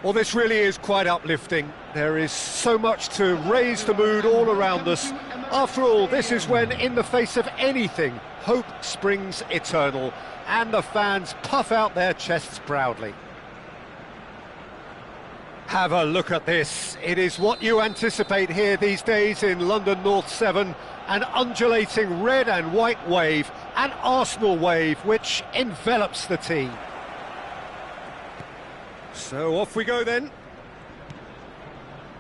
Well, this really is quite uplifting. There is so much to raise the mood all around us. After all, this is when, in the face of anything, hope springs eternal, and the fans puff out their chests proudly. Have a look at this. It is what you anticipate here these days in London North 7, an undulating red and white wave, an Arsenal wave which envelops the team. So off we go then.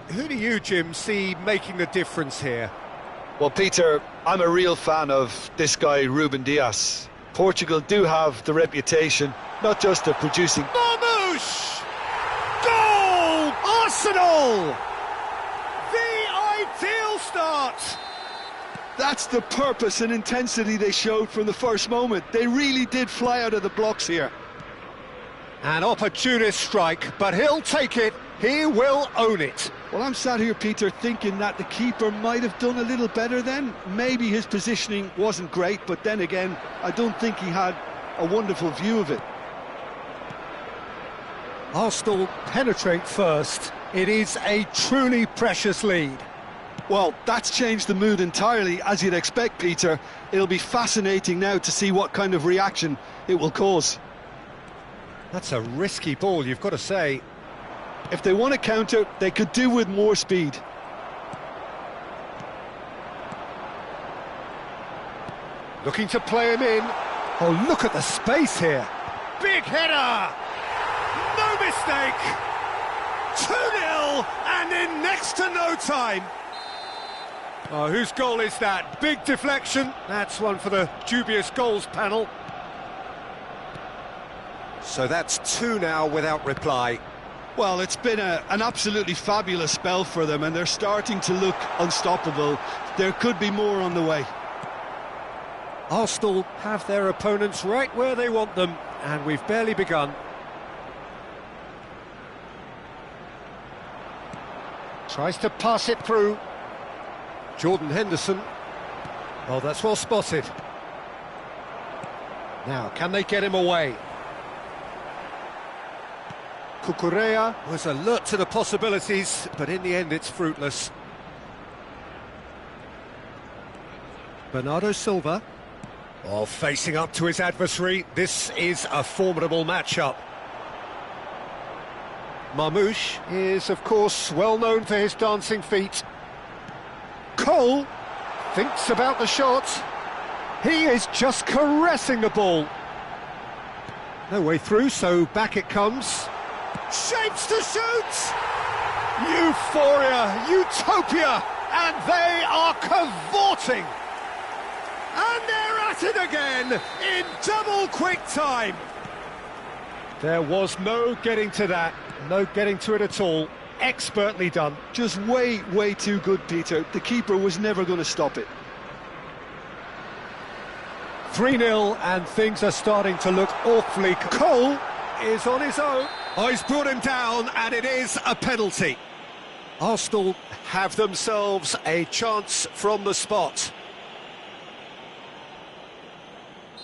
Who do you, Jim, see making the difference here? Well, Peter, I'm a real fan of this guy, Ruben Dias. Portugal do have the reputation, not just of producing... Marmouche! Goal! Arsenal! The ideal start! That's the purpose and intensity they showed from the first moment. They really did fly out of the blocks here. An opportunist strike, but he'll take it. He will own it. Well, I'm sat here, Peter, thinking that the keeper might have done a little better then. Maybe his positioning wasn't great, but then again, I don't think he had a wonderful view of it. Arsenal penetrate first. It is a truly precious lead. Well, that's changed the mood entirely, as you'd expect, Peter. It'll be fascinating now to see what kind of reaction it will cause. That's a risky ball, you've got to say. If they want to counter, they could do with more speed. Looking to play him in. Oh, look at the space here. Big header! No mistake! 2-0, and in next to no time. Oh, whose goal is that? Big deflection. That's one for the dubious goals panel. So that's 2 now without reply. Well, it's been an absolutely fabulous spell for them, and they're starting to look unstoppable. There could be more on the way. Arsenal have their opponents right where they want them, and we've barely begun. Tries to pass it through. Jordan Henderson. Oh, that's well spotted. Now, can they get him away? Cucurella was alert to the possibilities, but in the end it's fruitless. Bernardo Silva. Oh, facing up to his adversary. This is a formidable matchup. Marmouche is, of course, well known for his dancing feet. Cole thinks about the shot. He is just caressing the ball. No way through, so back it comes. Shapes to shoot! Euphoria, utopia, and they are cavorting. And they're at it again in double quick time. There was no getting to that, no getting to it at all. Expertly done. Just way, way too good, Peter. The keeper was never going to stop it. 3-0, and things are starting to look awfully... Cole is on his own. Oh, he's brought him down, and it is a penalty. Arsenal have themselves a chance from the spot.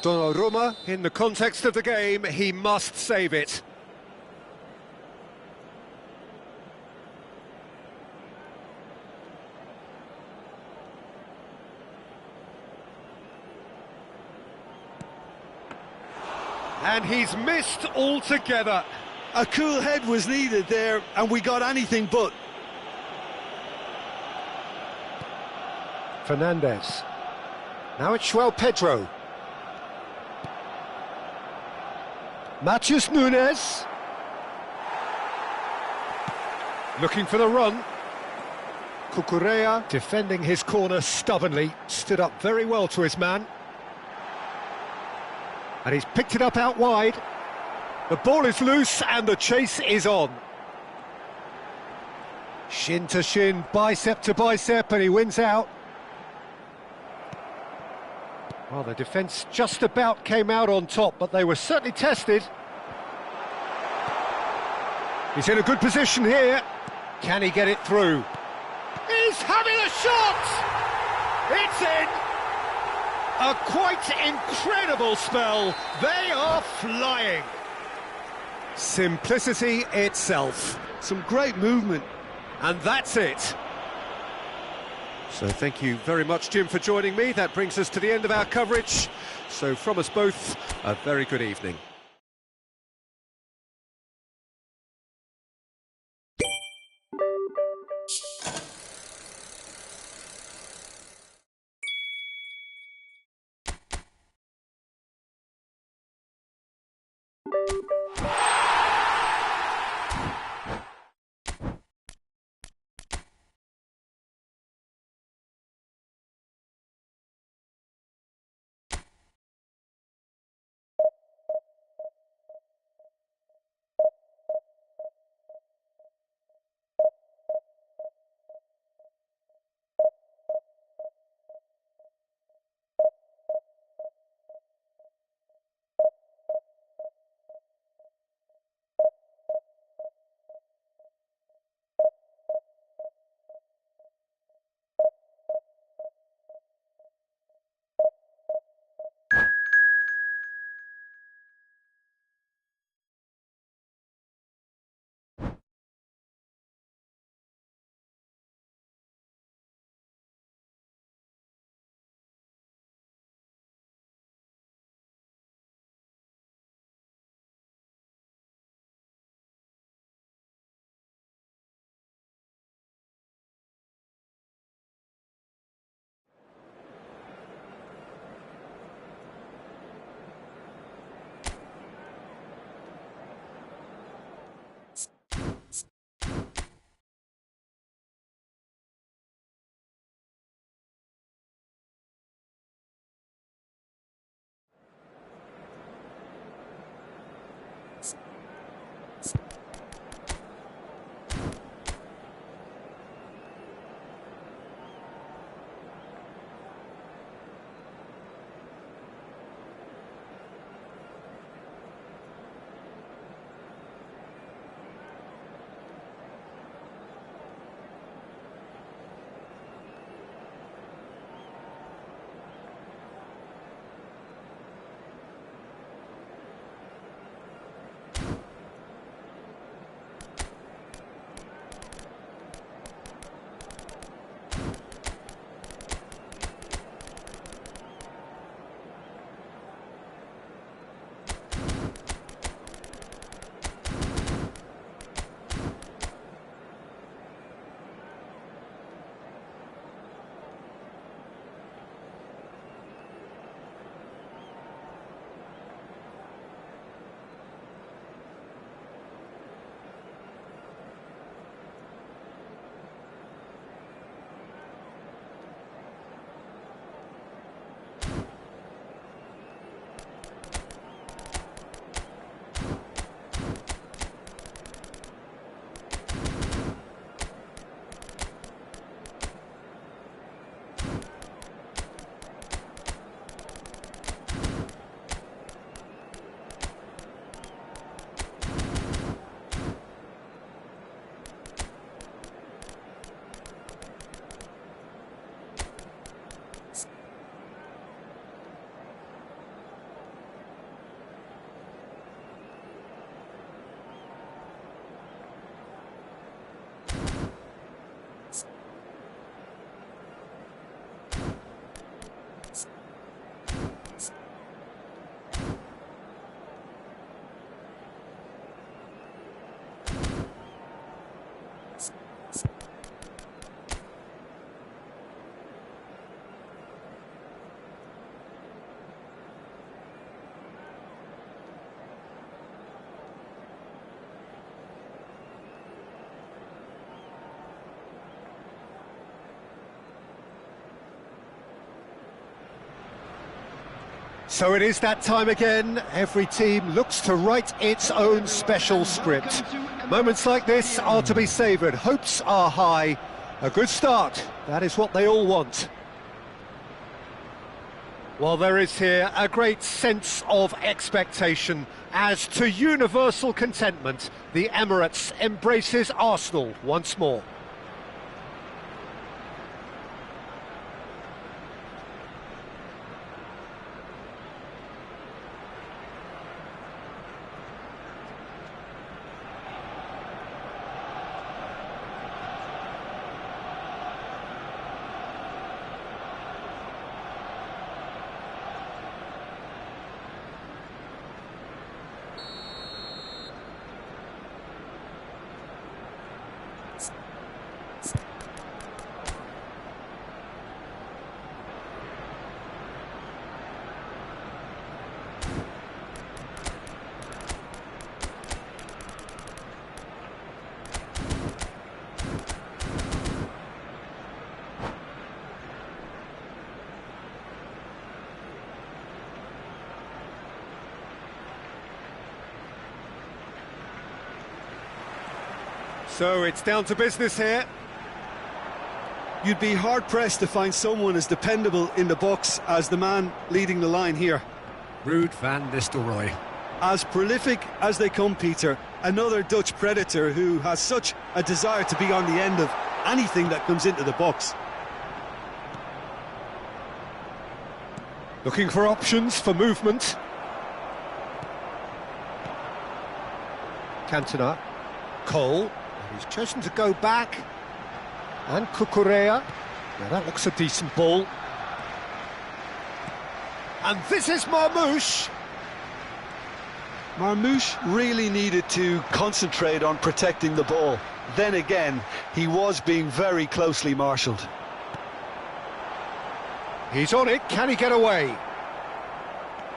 Donnarumma, in the context of the game, he must save it. And he's missed altogether. A cool head was needed there, and we got anything but. Fernandez. Now it's João Pedro. Matheus Nunes. Looking for the run. Cucurella, defending his corner stubbornly, stood up very well to his man. And he's picked it up out wide. The ball is loose and the chase is on. Shin to shin, bicep to bicep, and he wins out. Well, the defence just about came out on top, but they were certainly tested. He's in a good position here. Can he get it through? He's having a shot! It's in! A quite incredible spell. They are flying. Simplicity itself. Some great movement. And that's it. So thank you very much, Jim, for joining me. That brings us to the end of our coverage. So from us both, a very good evening. So it is that time again. Every team looks to write its own special script. Moments like this are to be savoured. Hopes are high. A good start, that is what they all want. Well, there is here a great sense of expectation. As to universal contentment, the Emirates embraces Arsenal once more. So it's down to business here. You'd be hard-pressed to find someone as dependable in the box as the man leading the line here. Ruud van Nistelrooy. As prolific as they come, Peter, another Dutch predator who has such a desire to be on the end of anything that comes into the box. Looking for options for movement. Cantona. Cole. He's chosen to go back. And Cucurella. Now that looks a decent ball. And this is Marmoush. Marmoush really needed to concentrate on protecting the ball. Then again, he was being very closely marshalled. He's on it, can he get away?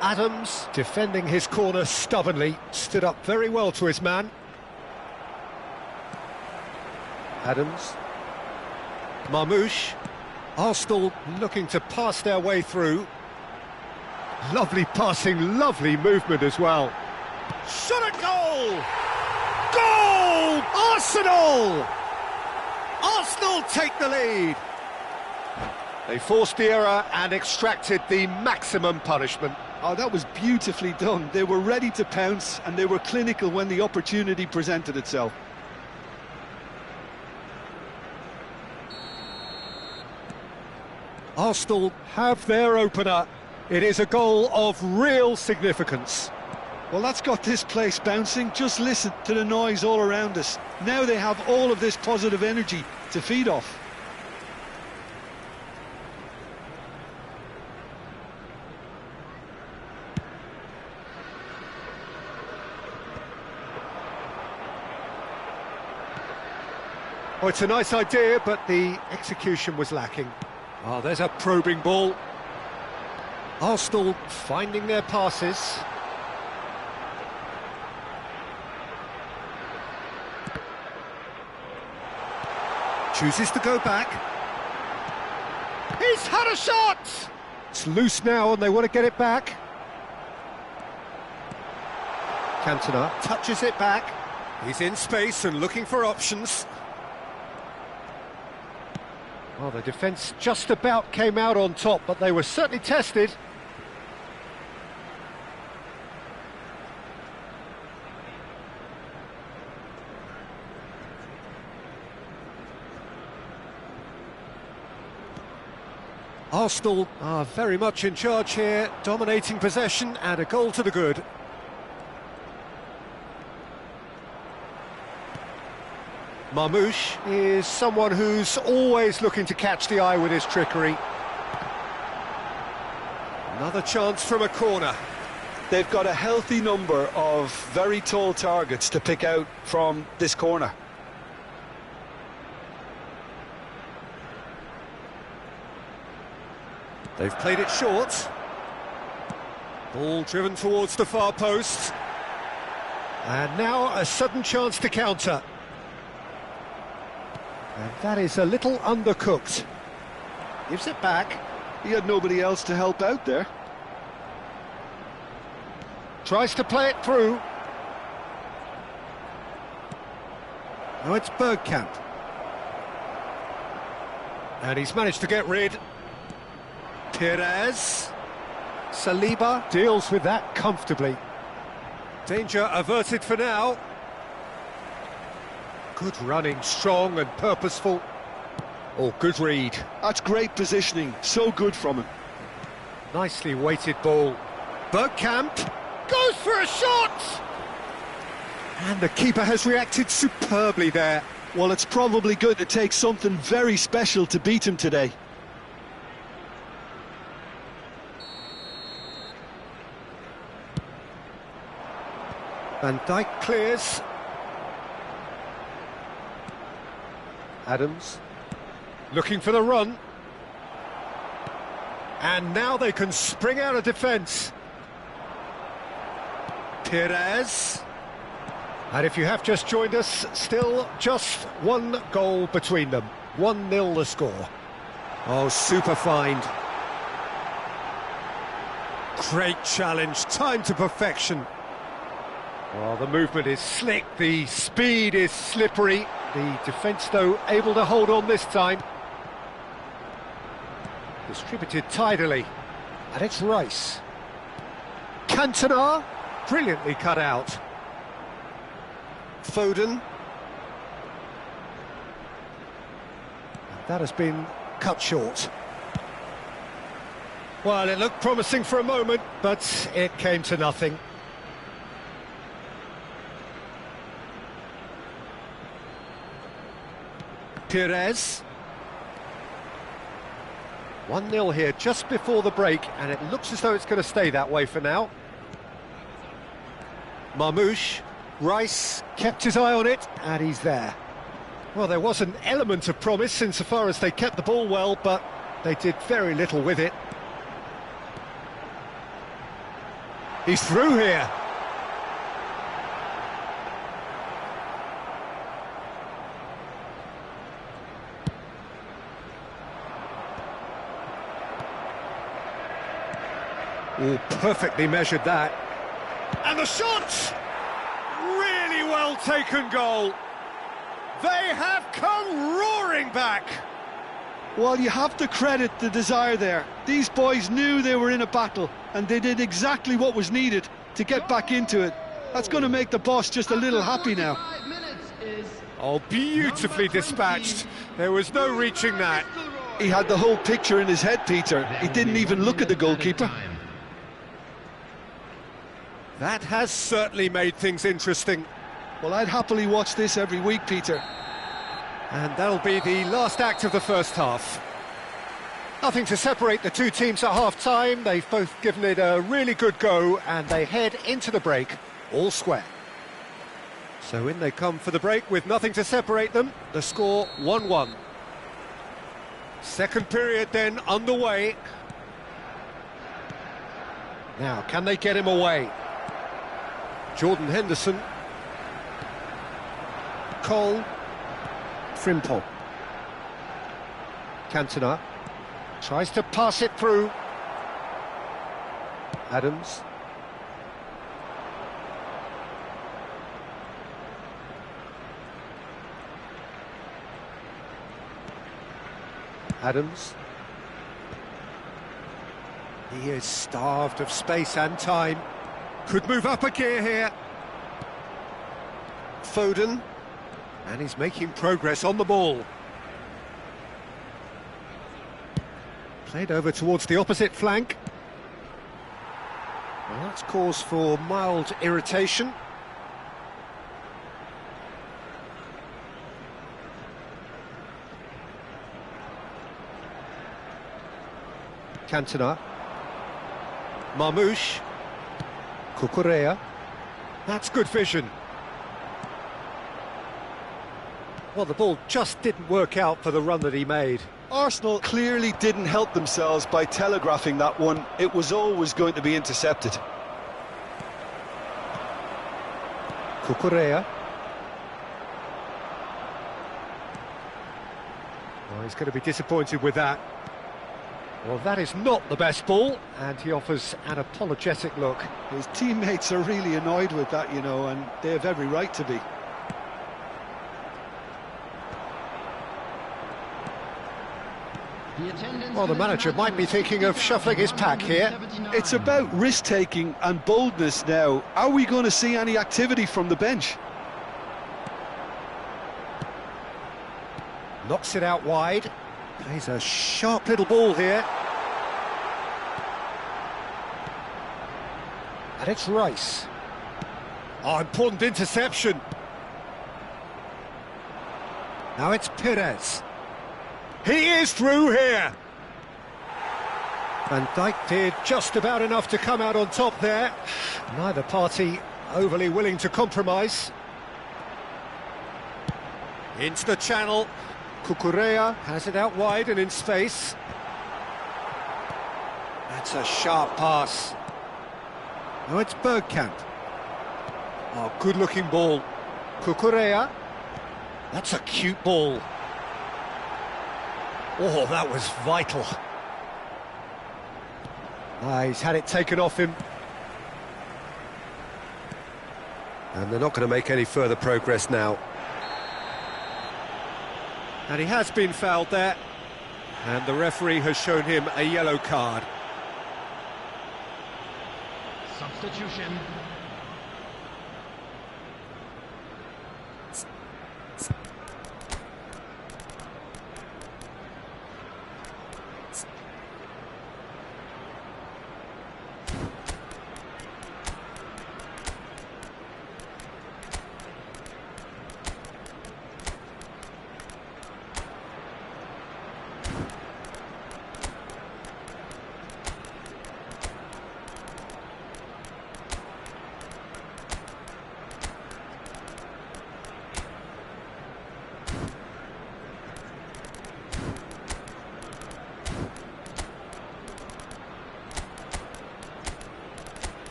Adams, defending his corner stubbornly, stood up very well to his man. Adams. Marmoush. Arsenal looking to pass their way through. Lovely passing, lovely movement as well. Shot at goal! Goal! Arsenal! Arsenal take the lead. They forced the error and extracted the maximum punishment. Oh, that was beautifully done. They were ready to pounce and they were clinical when the opportunity presented itself. Arsenal have their opener. It is a goal of real significance. Well, that's got this place bouncing. Just listen to the noise all around us. Now they have all of this positive energy to feed off. Oh, it's a nice idea, but the execution was lacking. Oh, there's a probing ball. Arsenal finding their passes. Chooses to go back. He's had a shot! It's loose now and they want to get it back. Cantona touches it back. He's in space and looking for options. Well, the defence just about came out on top, but they were certainly tested. Arsenal are very much in charge here, dominating possession and a goal to the good. Marmoush is someone who's always looking to catch the eye with his trickery. Another chance from a corner. They've got a healthy number of very tall targets to pick out from this corner. They've played it short. Ball driven towards the far post. And now a sudden chance to counter. And that is a little undercooked. Gives it back. He had nobody else to help out there. Tries to play it through. Now it's Bergkamp. And he's managed to get rid. Perez. Saliba deals with that comfortably. Danger averted for now. Good running, strong and purposeful. Oh, good read. That's great positioning, so good from him. Nicely weighted ball. Bergkamp goes for a shot! And the keeper has reacted superbly there. Well, it's probably going to take something very special to beat him today. Van Dijk clears. Adams looking for the run. And now they can spring out of defence. Perez. And if you have just joined us, still just one goal between them. 1-0 the score. Oh, super find. Great challenge, time to perfection. Well, the movement is slick, the speed is slippery. The defence, though, able to hold on this time. Distributed tidily. And it's Rice. Cantona, brilliantly cut out. Foden. And that has been cut short. Well, it looked promising for a moment, but it came to nothing. Perez. 1-0 here just before the break, and it looks as though it's going to stay that way for now. Marmoush. Rice kept his eye on it, and he's there. Well, there was an element of promise insofar as they kept the ball well, but they did very little with it. He's through here. Oh, perfectly measured that. And the shot! Really well taken goal. They have come roaring back. Well, you have to credit the desire there. These boys knew they were in a battle, and they did exactly what was needed to get back into it. That's going to make the boss just a little happy now. Oh, beautifully dispatched. There was no reaching that. He had the whole picture in his head, Peter. He didn't even look at the goalkeeper. That has certainly made things interesting. Well, I'd happily watch this every week, Peter. And that'll be the last act of the first half. Nothing to separate the two teams at half-time. They've both given it a really good go, and they head into the break all square. So in they come for the break with nothing to separate them. The score 1-1. Second period then underway. Now, can they get him away? Jordan Henderson. Cole. Frimpong. Cantona. Tries to pass it through. Adams. Adams. He is starved of space and time. Could move up a gear here. Foden. And he's making progress on the ball. Played over towards the opposite flank. Well, that's cause for mild irritation. Cantona. Marmoush. Cucurella. That's good vision. Well, the ball just didn't work out for the run that he made. Arsenal clearly didn't help themselves by telegraphing that one. It was always going to be intercepted. Cucurella. Well, he's going to be disappointed with that. Well, that is not the best ball, and he offers an apologetic look. His teammates are really annoyed with that, you know, and they have every right to be. Well, the manager might be thinking of shuffling his pack here. It's about risk-taking and boldness now. Are we going to see any activity from the bench? Knocks it out wide. Plays a sharp little ball here. And it's Rice. Oh, important interception. Now it's Perez. He is through here. Van Dijk did just about enough to come out on top there. Neither party overly willing to compromise. Into the channel. Cucurella has it out wide and in space. That's a sharp pass. Now it's Bergkamp. Oh, good-looking ball. Cucurella. That's a cute ball. Oh, that was vital. He's had it taken off him. And they're not going to make any further progress now. And he has been fouled there. And the referee has shown him a yellow card. Substitution.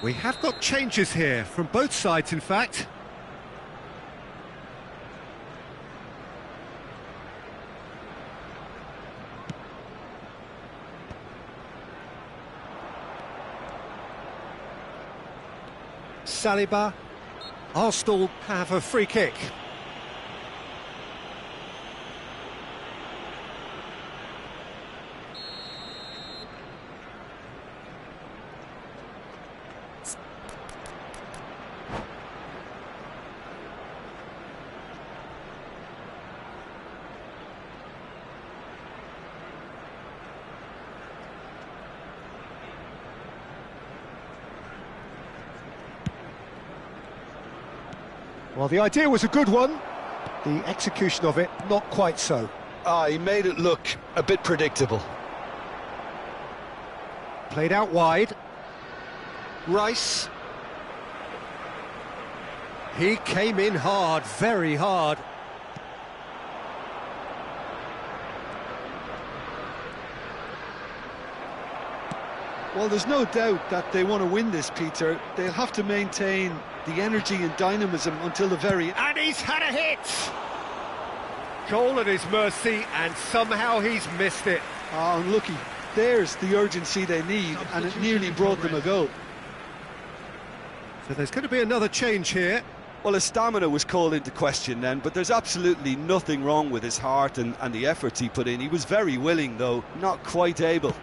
We have got changes here, from both sides in fact. Saliba. Arsenal have a free kick. Well, the idea was a good one. The execution of it, not quite so. He made it look a bit predictable. Played out wide. Rice. He came in hard, very hard. Well, there's no doubt that they want to win this, Peter. They'll have to maintain the energy and dynamism until the very end. And he's had a hit! Goal at his mercy, and somehow he's missed it. Unlucky. There's the urgency they need, and it nearly brought them a goal. So there's going to be another change here. Well, his stamina was called into question then, but there's absolutely nothing wrong with his heart and the efforts he put in. He was very willing, though not quite able.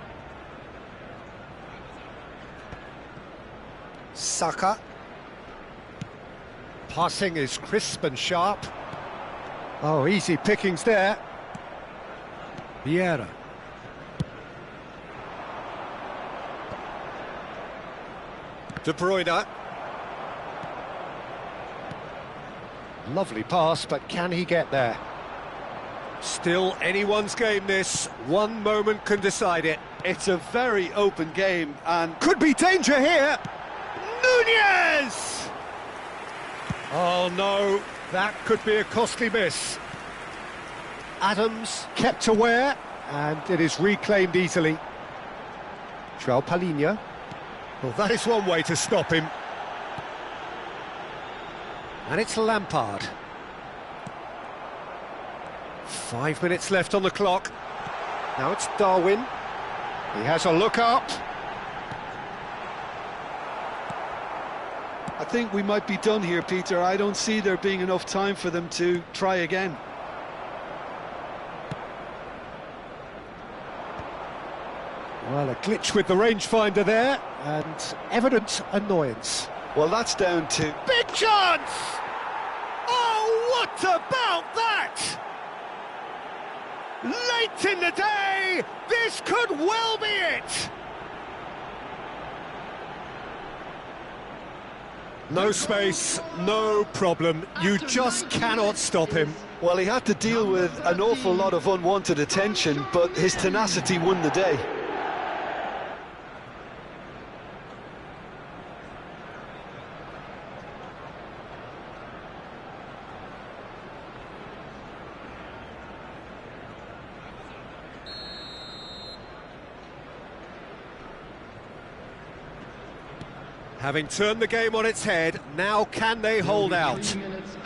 Saka. Passing is crisp and sharp. Oh, easy pickings there. Vieira. De Bruyne. Lovely pass, but can he get there? Still anyone's game this. One moment can decide it. It's a very open game and Could be danger here. Nunez! Oh no, that could be a costly miss. Adams kept aware, and it is reclaimed easily. João Palhinha. Well, that is one way to stop him. And it's Lampard. 5 minutes left on the clock. Now it's Darwin. He has a look up. I think we might be done here, Peter. I don't see there being enough time for them to try again. Well, a glitch with the rangefinder there, and evident annoyance. Well, that's down to... Big chance! Oh, what about that? Late in the day, this could well be it! No space, no problem. You just cannot stop him. Well, he had to deal with an awful lot of unwanted attention, but his tenacity won the day. Having turned the game on its head, now can they hold out?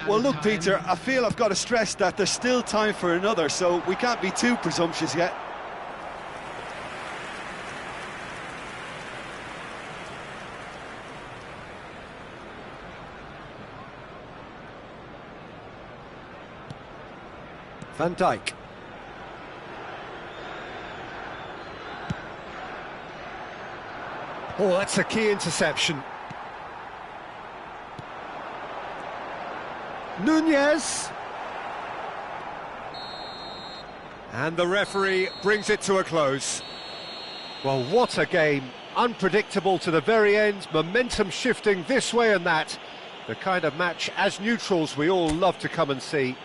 Well, look, Peter, I feel I've got to stress that there's still time for another, so we can't be too presumptuous yet. Van Dijk. Oh, that's a key interception. Nunez. And the referee brings it to a close. Well, what a game. Unpredictable to the very end, momentum shifting this way and that. The kind of match, as neutrals, we all love to come and see.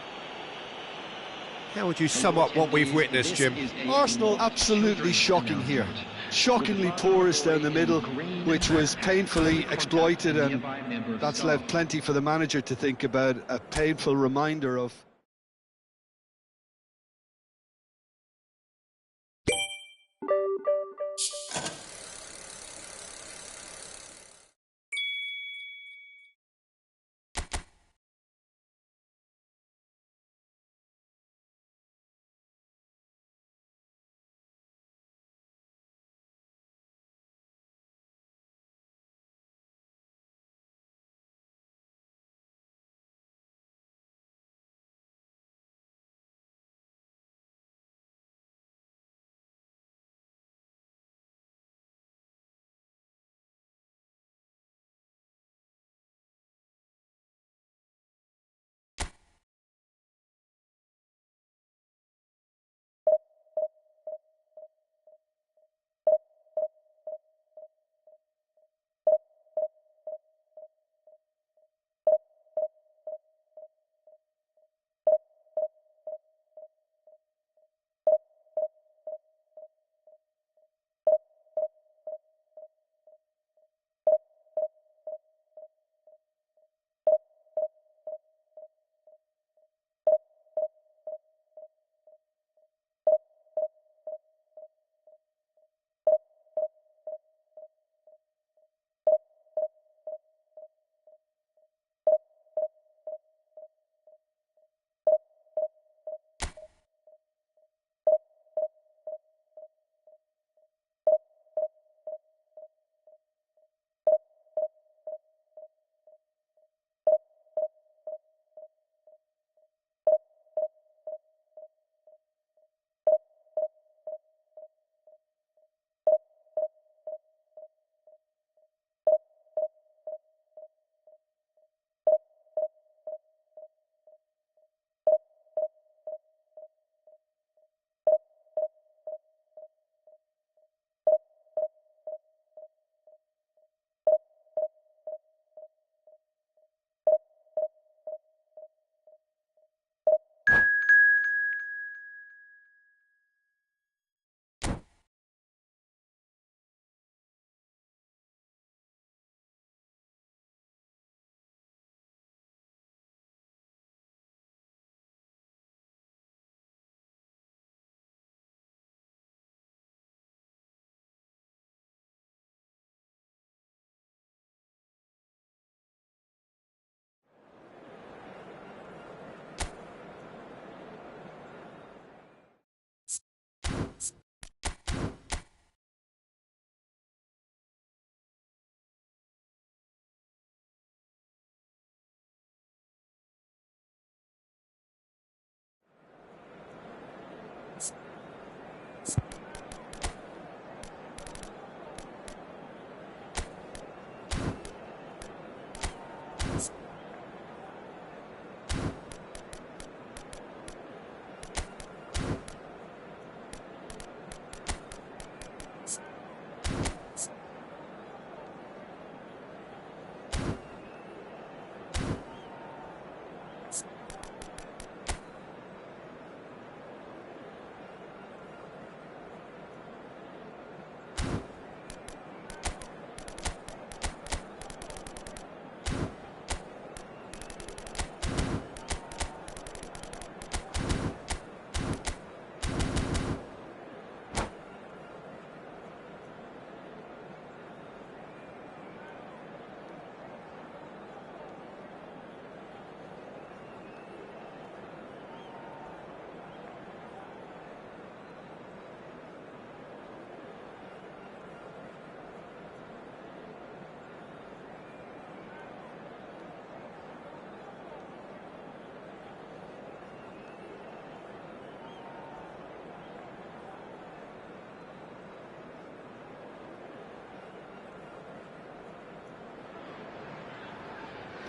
How would you sum up what we've witnessed, Jim? Arsenal absolutely shocking here. Shockingly porous down the middle, which was painfully exploited, and that's left plenty for the manager to think about. A painful reminder of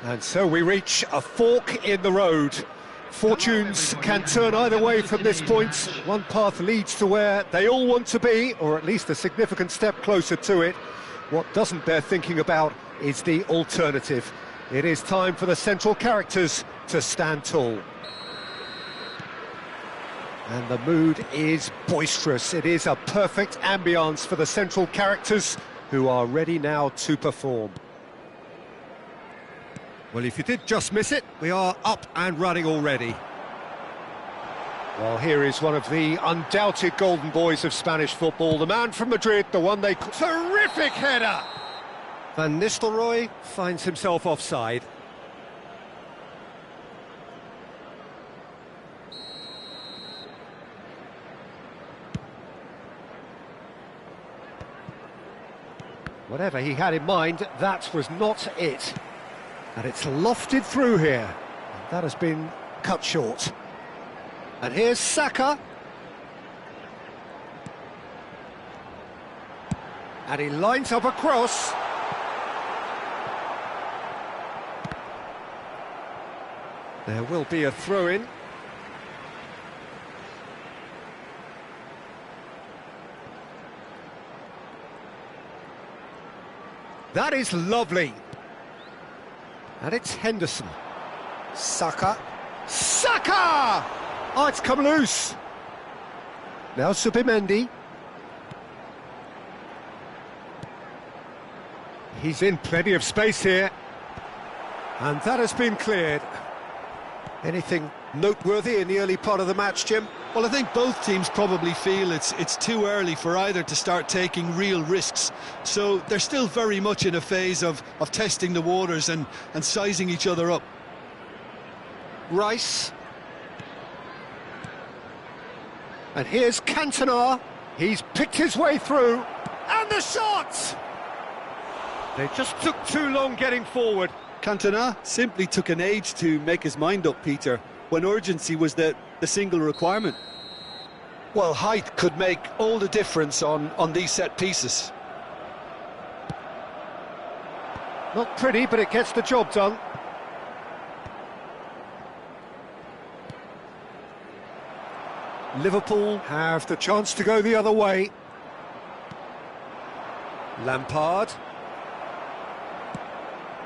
And so we reach a fork in the road. Fortunes can turn either way from this point. One path leads to where they all want to be, or at least a significant step closer to it. What doesn't bear thinking about is the alternative. It is time for the central characters to stand tall. And the mood is boisterous. It is a perfect ambience for the central characters, who are ready now to perform. Well, if you did just miss it, we are up and running already. Well, here is one of the undoubted golden boys of Spanish football, the man from Madrid, the one they call... Terrific header! Van Nistelrooy finds himself offside. Whatever he had in mind, that was not it. And it's lofted through here. And that has been cut short. And here's Saka. And he lines up a cross. There will be a throw-in. That is lovely. And it's Henderson. Saka. Saka! Oh, it's come loose. Now Subimendi. He's in plenty of space here. And that has been cleared. Anything noteworthy in the early part of the match, Jim? Well, I think both teams probably feel it's too early for either to start taking real risks. So they're still very much in a phase of testing the waters and sizing each other up. Rice. And here's Cantona. He's picked his way through. And the shot! They just took too long getting forward. Cantona simply took an age to make his mind up, Peter, when urgency was the single requirement. Well, height could make all the difference on these set pieces. Not pretty, but it gets the job done. Liverpool have the chance to go the other way. Lampard.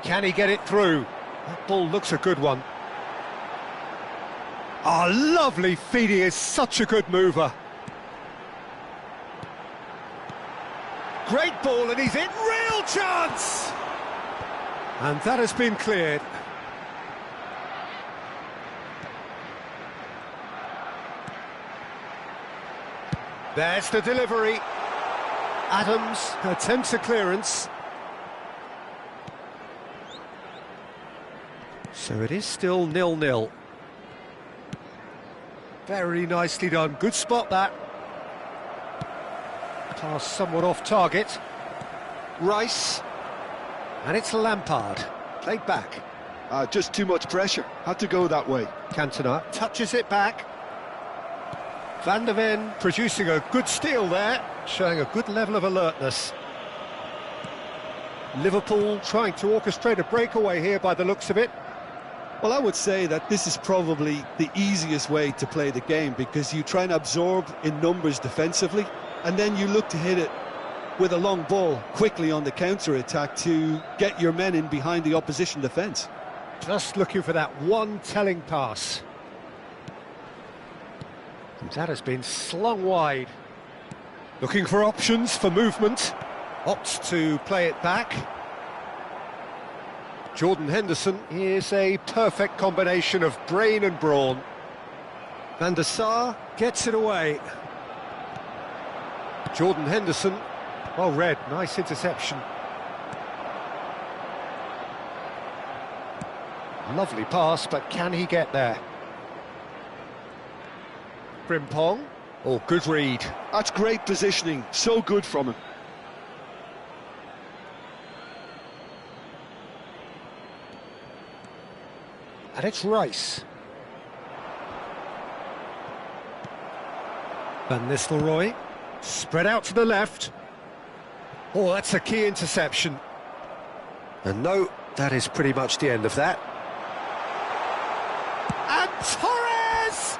Can he get it through? That ball looks a good one. Ah, lovely feed. He is such a good mover. Great ball, and he's in. Real chance! And that has been cleared. There's the delivery. Adams attempts a clearance. So it is still 0-0. Very nicely done. Good spot, that. Pass somewhat off target. Rice. And it's Lampard. Played back. Just too much pressure. Had to go that way. Cantona touches it back. Van der Ven producing a good steal there, showing a good level of alertness. Liverpool trying to orchestrate a breakaway here by the looks of it. Well, I would say that this is probably the easiest way to play the game, because you try and absorb in numbers defensively, and then you look to hit it with a long ball quickly on the counter-attack to get your men in behind the opposition defence. Just looking for that one telling pass. And that has been slung wide. Looking for options for movement. Opts to play it back. Jordan Henderson is a perfect combination of brain and brawn. Van der Sar gets it away. Jordan Henderson, well read, nice interception. Lovely pass, but can he get there? Frimpong, oh, good read. That's great positioning, so good from him. And it's Rice. Van Nistelrooy, spread out to the left. Oh, that's a key interception. And no That is pretty much the end of that. And Torres!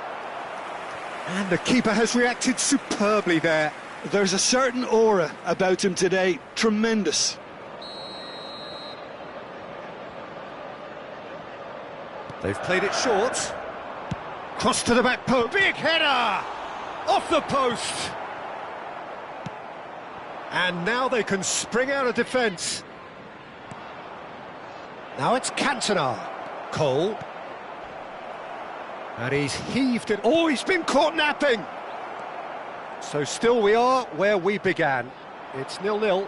And the keeper has reacted superbly there. There's a certain aura about him today. Tremendous. They've played it short. Cross to the back post. Big header! Off the post! And now they can spring out of defence. Now it's Cantona. Cole. And he's heaved it. Oh, he's been caught napping! So still we are where we began. It's 0-0.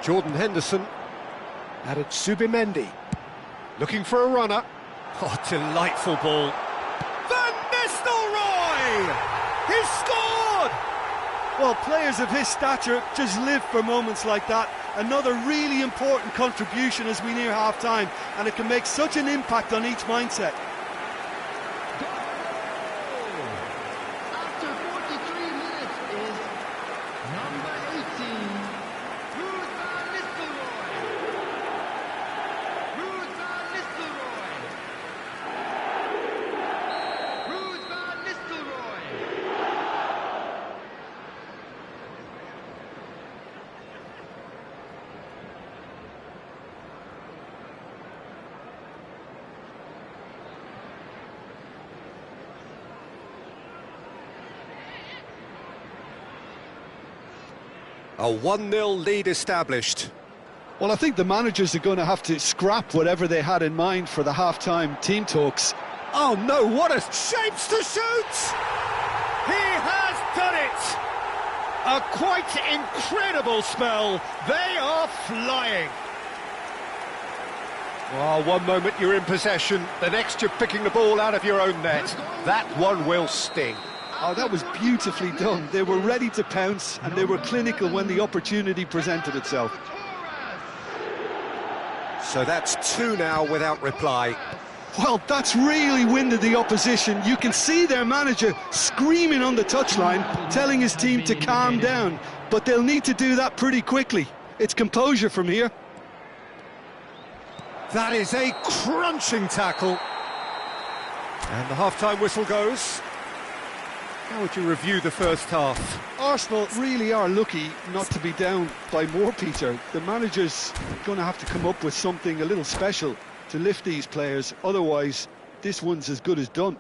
Jordan Henderson. And it's Subimendi. Looking for a runner. Oh, delightful ball. Van Nistelrooy! He's scored! Well, players of his stature just live for moments like that. Another really important contribution as we near half-time, and it can make such an impact on each mindset. After 43 minutes is number 18, Ruud van Nistelrooy. Ruud van Nistelrooy. Ruud van Nistelrooy. A 1-0 lead established. Well, I think the managers are going to have to scrap whatever they had in mind for the half-time team talks. Oh no, what a shapes to shoot! He has done it! A quite incredible spell. They are flying. Well, one moment you're in possession, the next you're picking the ball out of your own net. That one will sting. Oh, that was beautifully done. They were ready to pounce, and they were clinical when the opportunity presented itself. So that's 2 now without reply. Well, that's really winded the opposition. You can see their manager screaming on the touchline, telling his team to calm down. But they'll need to do that pretty quickly. It's composure from here. That is a crunching tackle. And the half-time whistle goes. How would you review the first half? Arsenal really are lucky not to be down by more, Peter. The manager's going to have to come up with something a little special to lift these players. Otherwise, this one's as good as done.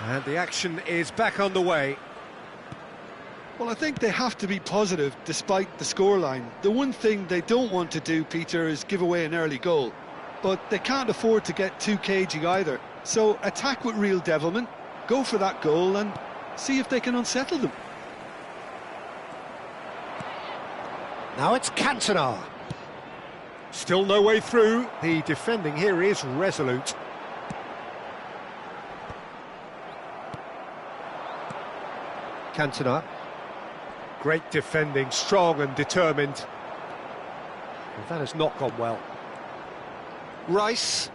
And the action is back on the way. Well, I think they have to be positive despite the scoreline. The one thing they don't want to do, Peter, is give away an early goal. But they can't afford to get too cagey either. So attack with real devilment, go for that goal and see if they can unsettle them. Now it's Cantona. Still no way through. The defending here is resolute. Cantona. Great defending, strong and determined. And that has not gone well. Rice.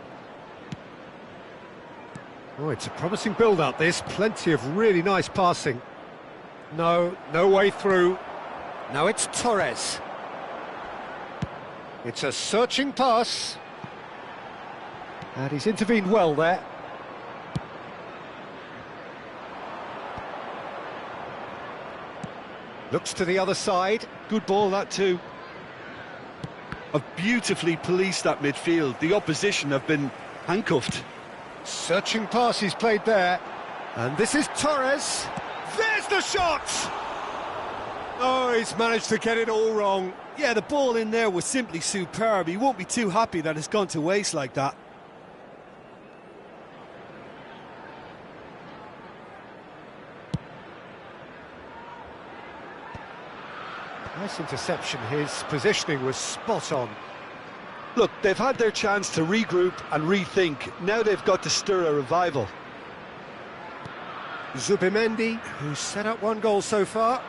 Oh, it's a promising build-up, this. Plenty of really nice passing. No way through. Now it's Torres. It's a searching pass. And he's intervened well there. Looks to the other side. Good ball, that too. Have beautifully policed that midfield. The opposition have been handcuffed. Searching pass he's played there. And this is Torres. There's the shot! Oh, he's managed to get it all wrong. Yeah, the ball in there was simply superb. He won't be too happy that it's gone to waste like that. Nice interception, his positioning was spot on. Look, they've had their chance to regroup and rethink. Now they've got to stir a revival. Zubimendi, who's set up one goal so far.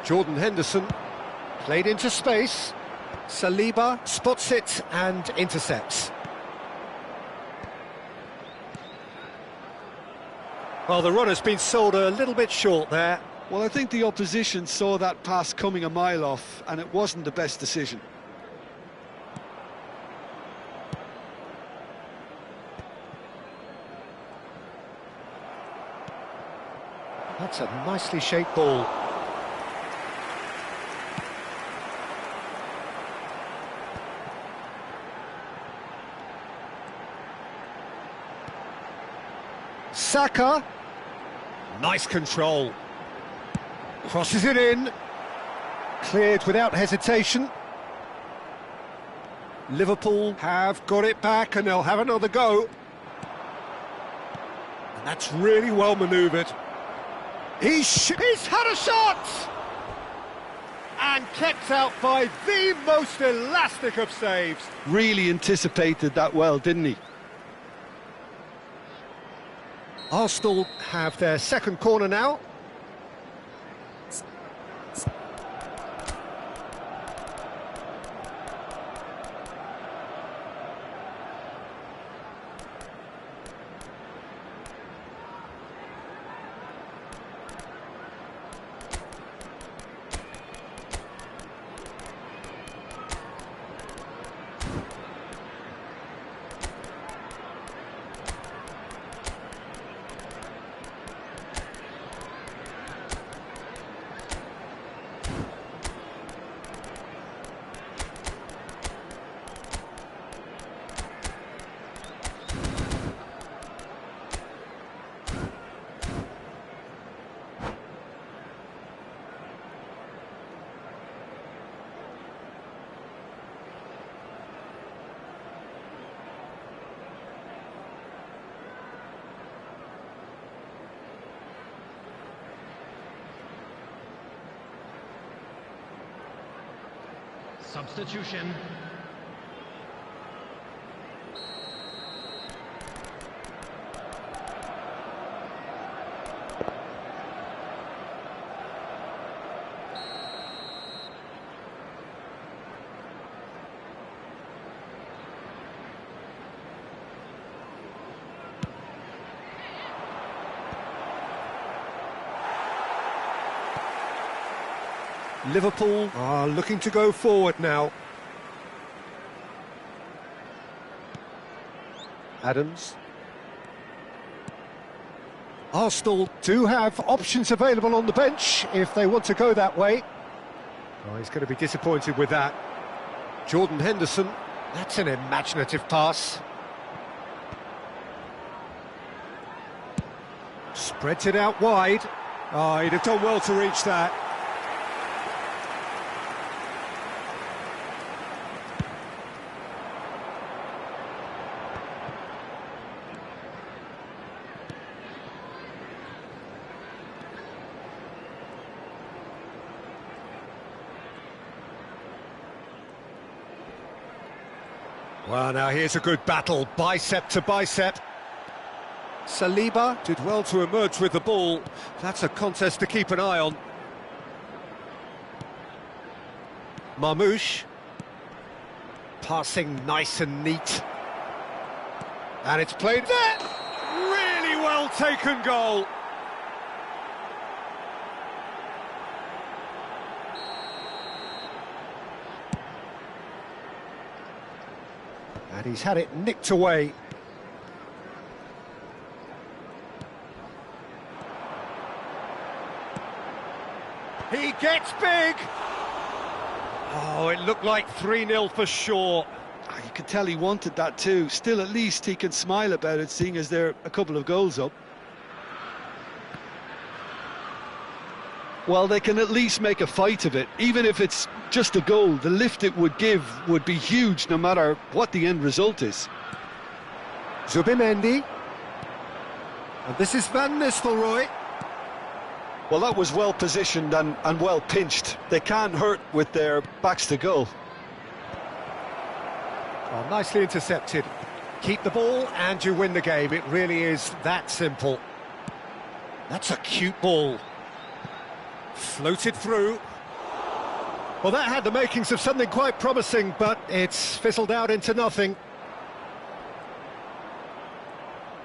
Jordan Henderson, played into space. Saliba spots it and intercepts. Well, the runner's been sold a little bit short there. Well, I think the opposition saw that pass coming a mile off, and it wasn't the best decision. That's a nicely shaped ball. Saka. Nice control. Crosses it in. Cleared without hesitation. Liverpool have got it back and they'll have another go. And that's really well manoeuvred. He's had a shot! And kept out by the most elastic of saves. Really anticipated that well, didn't he? Arsenal have their second corner now. Substitution. Liverpool are looking to go forward now. Adams. Arsenal do have options available on the bench if they want to go that way. Oh, he's going to be disappointed with that. Jordan Henderson, that's an imaginative pass. Spreads it out wide. Oh, he'd have done well to reach that. Well, now here's a good battle, bicep to bicep. Saliba did well to emerge with the ball. That's a contest to keep an eye on. Marmoush. Passing nice and neat. And it's played there. Really well taken goal. And he's had it nicked away. He gets big! Oh, it looked like 3-0 for sure. You could tell he wanted that too. Still, at least he can smile about it, seeing as they're a couple of goals up. Well, they can at least make a fight of it. Even if it's just a goal, the lift it would give would be huge no matter what the end result is. Zubimendi. And this is Van Nistelrooy. Well, that was well positioned and well pinched. They can't hurt with their backs to goal. Oh, nicely intercepted. Keep the ball and you win the game. It really is that simple. That's a cute ball. Floated through. Well, that had the makings of something quite promising, but it's fizzled out into nothing.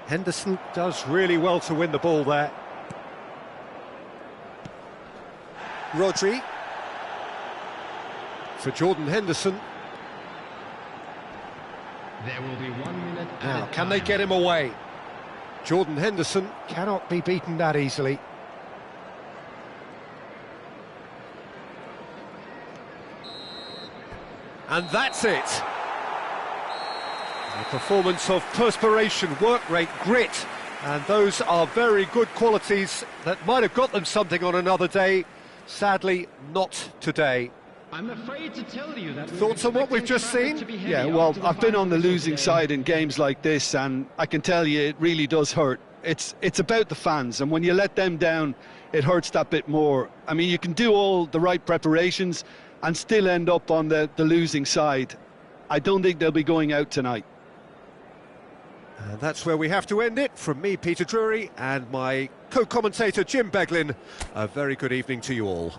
Henderson does really well to win the ball there. Rodri. For Jordan Henderson. There will be 1 minute. Now, can they get him away? Jordan Henderson cannot be beaten that easily. And that's it. A performance of perspiration, work rate, grit, and those are very good qualities that might have got them something on another day. Sadly, not today. I'm afraid to tell you that. Thoughts on what we've just seen? Yeah, well, I've been on the losing side in games like this, and I can tell you it really does hurt. It's about the fans, and when you let them down, it hurts that bit more. I mean, you can do all the right preparations and still end up on the losing side. I don't think they'll be going out tonight. And that's where we have to end it. From me, Peter Drury, and my co-commentator, Jim Beglin. A very good evening to you all.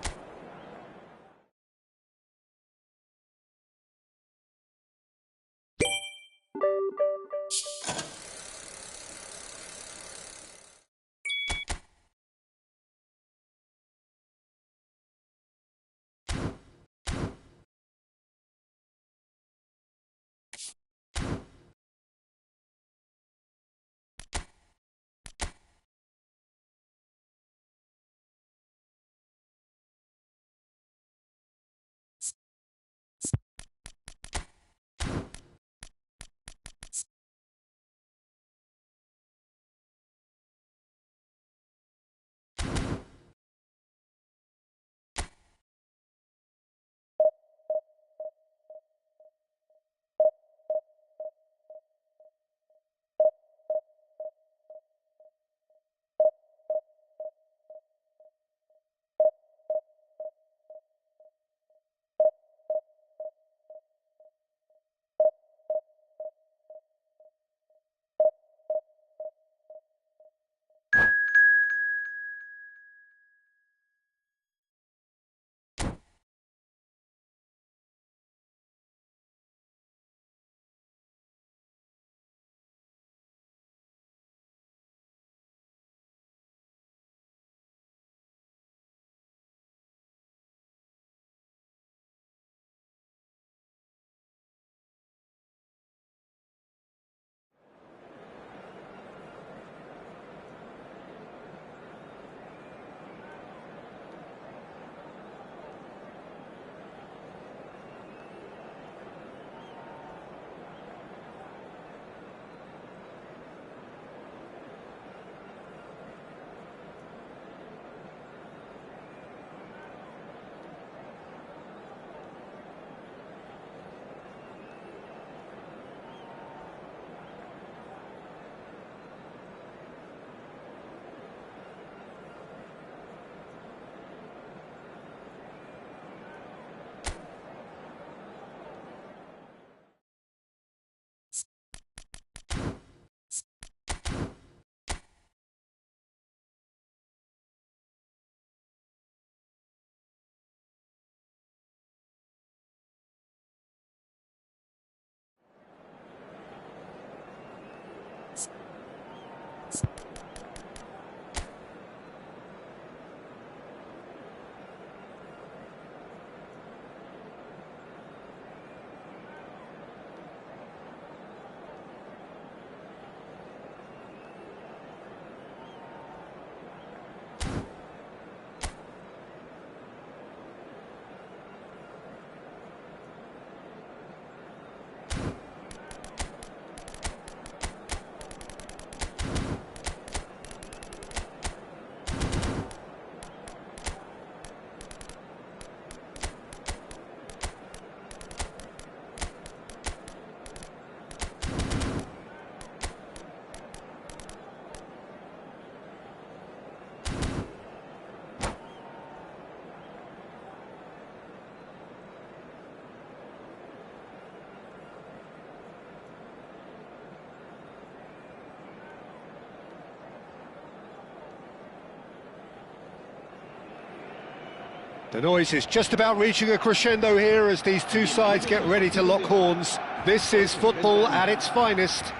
The noise is just about reaching a crescendo here as these two sides get ready to lock horns. This is football at its finest.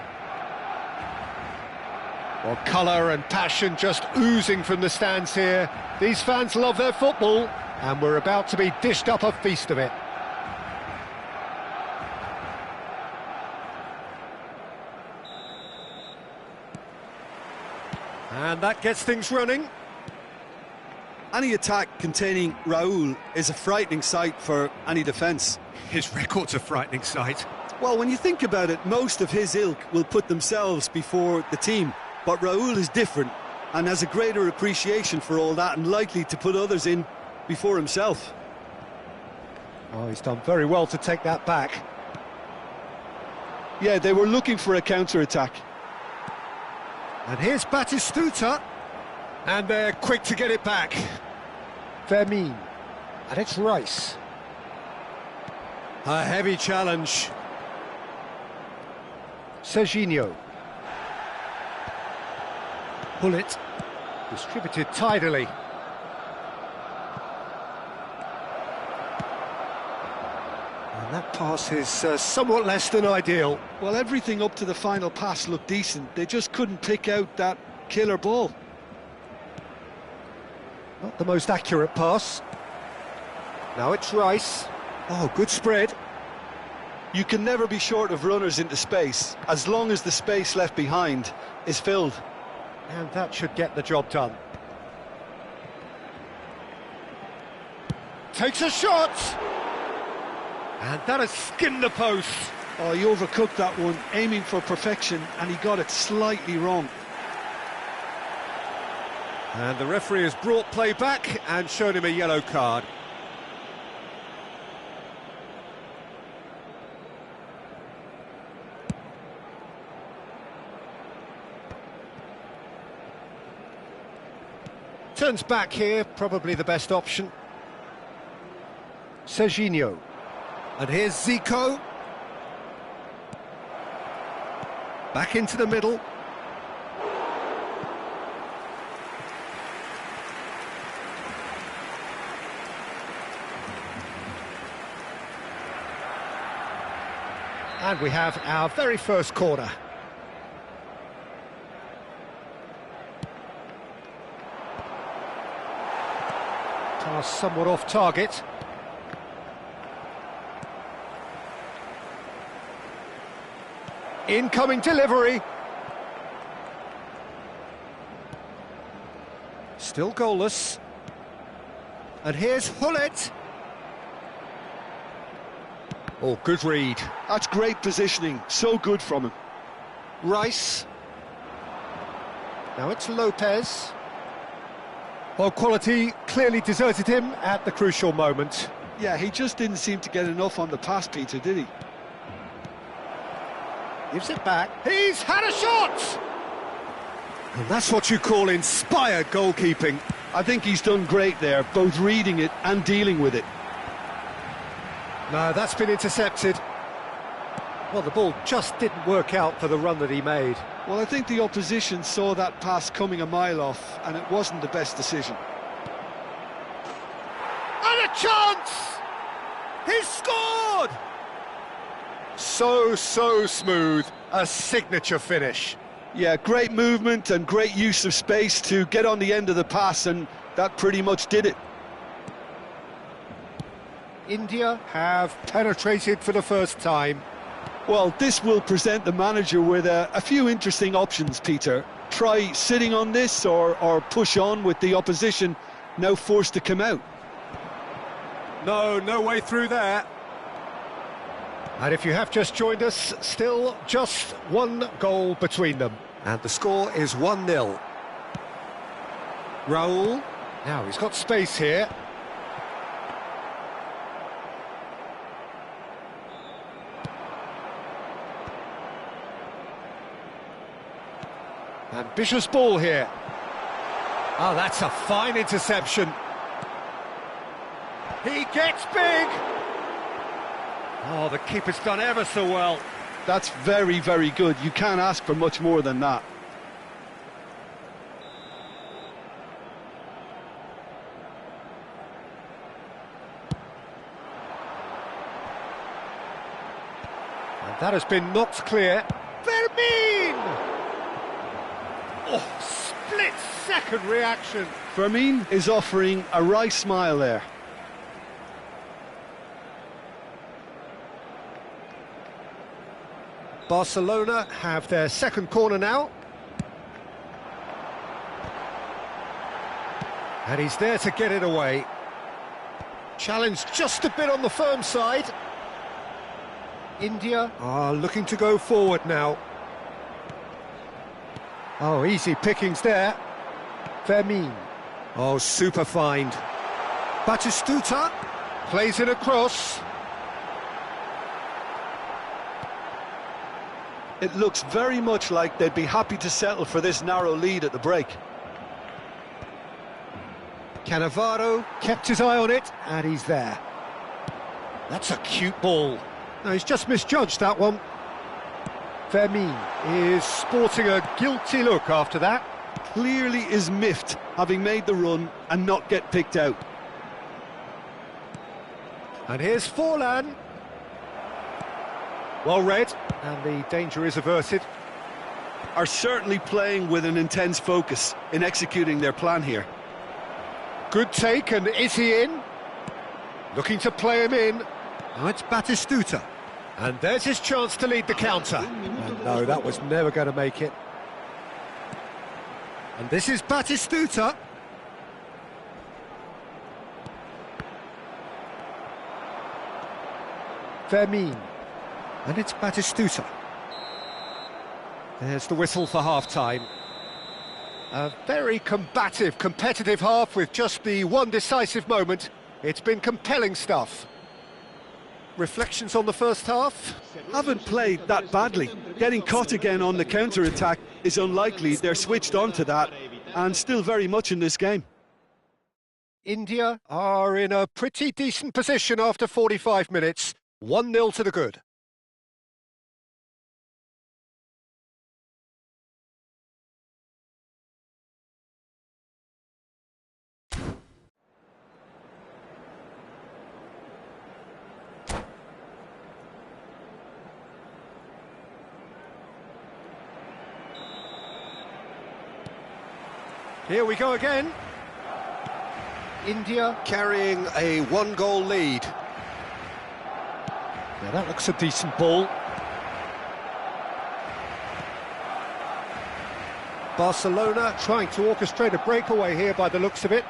Well, colour and passion just oozing from the stands here. These fans love their football, and we're about to be dished up a feast of it. And that gets things running. Any attack containing Raul is a frightening sight for any defence. His record's a frightening sight. Well, when you think about it, most of his ilk will put themselves before the team. But Raul is different and has a greater appreciation for all that and likely to put others in before himself. Oh, he's done very well to take that back. Yeah, they were looking for a counter-attack. And here's Batistuta. And they're quick to get it back. Vermin. And it's Rice. A heavy challenge. Serginho. Bullet. Distributed tidily. And that pass is somewhat less than ideal. Well, everything up to the final pass looked decent. They just couldn't pick out that killer ball. Not the most accurate pass. Now it's Rice. Oh, good spread. You can never be short of runners into space, as long as the space left behind is filled. And that should get the job done. Takes a shot! And that has skimmed the post. Oh, he overcooked that one, aiming for perfection, and he got it slightly wrong. And the referee has brought play back and shown him a yellow card. Turns back here, probably the best option. Serginho. And here's Zico. Back into the middle. And we have our very first corner. Pass somewhat off target. Incoming delivery. Still goalless. And here's Hullet. Oh, good read. That's great positioning, so good from him. Rice. Now it's Lopez. Well, quality clearly deserted him at the crucial moment. Yeah, he just didn't seem to get enough on the pass, Peter, did he? Gives it back. He's had a shot! And that's what you call inspired goalkeeping. I think he's done great there, both reading it and dealing with it. No, that's been intercepted. Well, the ball just didn't work out for the run that he made. Well, I think the opposition saw that pass coming a mile off, and it wasn't the best decision. And a chance! He's scored! So smooth. A signature finish. Yeah, great movement and great use of space to get on the end of the pass, and that pretty much did it. India have penetrated for the first time. Well, this will present the manager with a few interesting options, Peter. Try sitting on this or push on with the opposition now forced to come out. No way through there. And if you have just joined us, still just one goal between them. And the score is 1-0. Raul. Now he's got space here. Ambitious ball here. Oh, that's a fine interception. He gets big. Oh, the keeper's done ever so well. That's very, very good. You can't ask for much more than that. That has been knocked clear. Fermin! Oh, split-second reaction. Fermin is offering a wry smile there. Barcelona have their second corner now. And he's there to get it away. Challenge just a bit on the firm side. India are looking to go forward now. Oh, easy pickings there. Fermin. Oh, super find. Batistuta plays it across. It looks very much like they'd be happy to settle for this narrow lead at the break. Cannavaro kept his eye on it, and he's there. That's a cute ball. No, he's just misjudged that one. Fermin is sporting a guilty look after that. Clearly is miffed, having made the run and not get picked out. And here's Forlan. Well read, and the danger is averted. Are certainly playing with an intense focus in executing their plan here. Good take, and is he in? Looking to play him in. Now it's Batistuta. And there's his chance to lead the counter. And no, that was never going to make it. And this is Batistuta. Fermin. And it's Batistuta. There's the whistle for half-time. A very combative, competitive half with just the one decisive moment. It's been compelling stuff. Reflections on the first half? Haven't played that badly. Getting caught again on the counter-attack is unlikely. They're switched on to that and still very much in this game. India are in a pretty decent position after 45 minutes. 1-0 to the good. Here we go again. India carrying a one-goal lead. Now that looks a decent ball. Barcelona trying to orchestrate a breakaway here by the looks of it.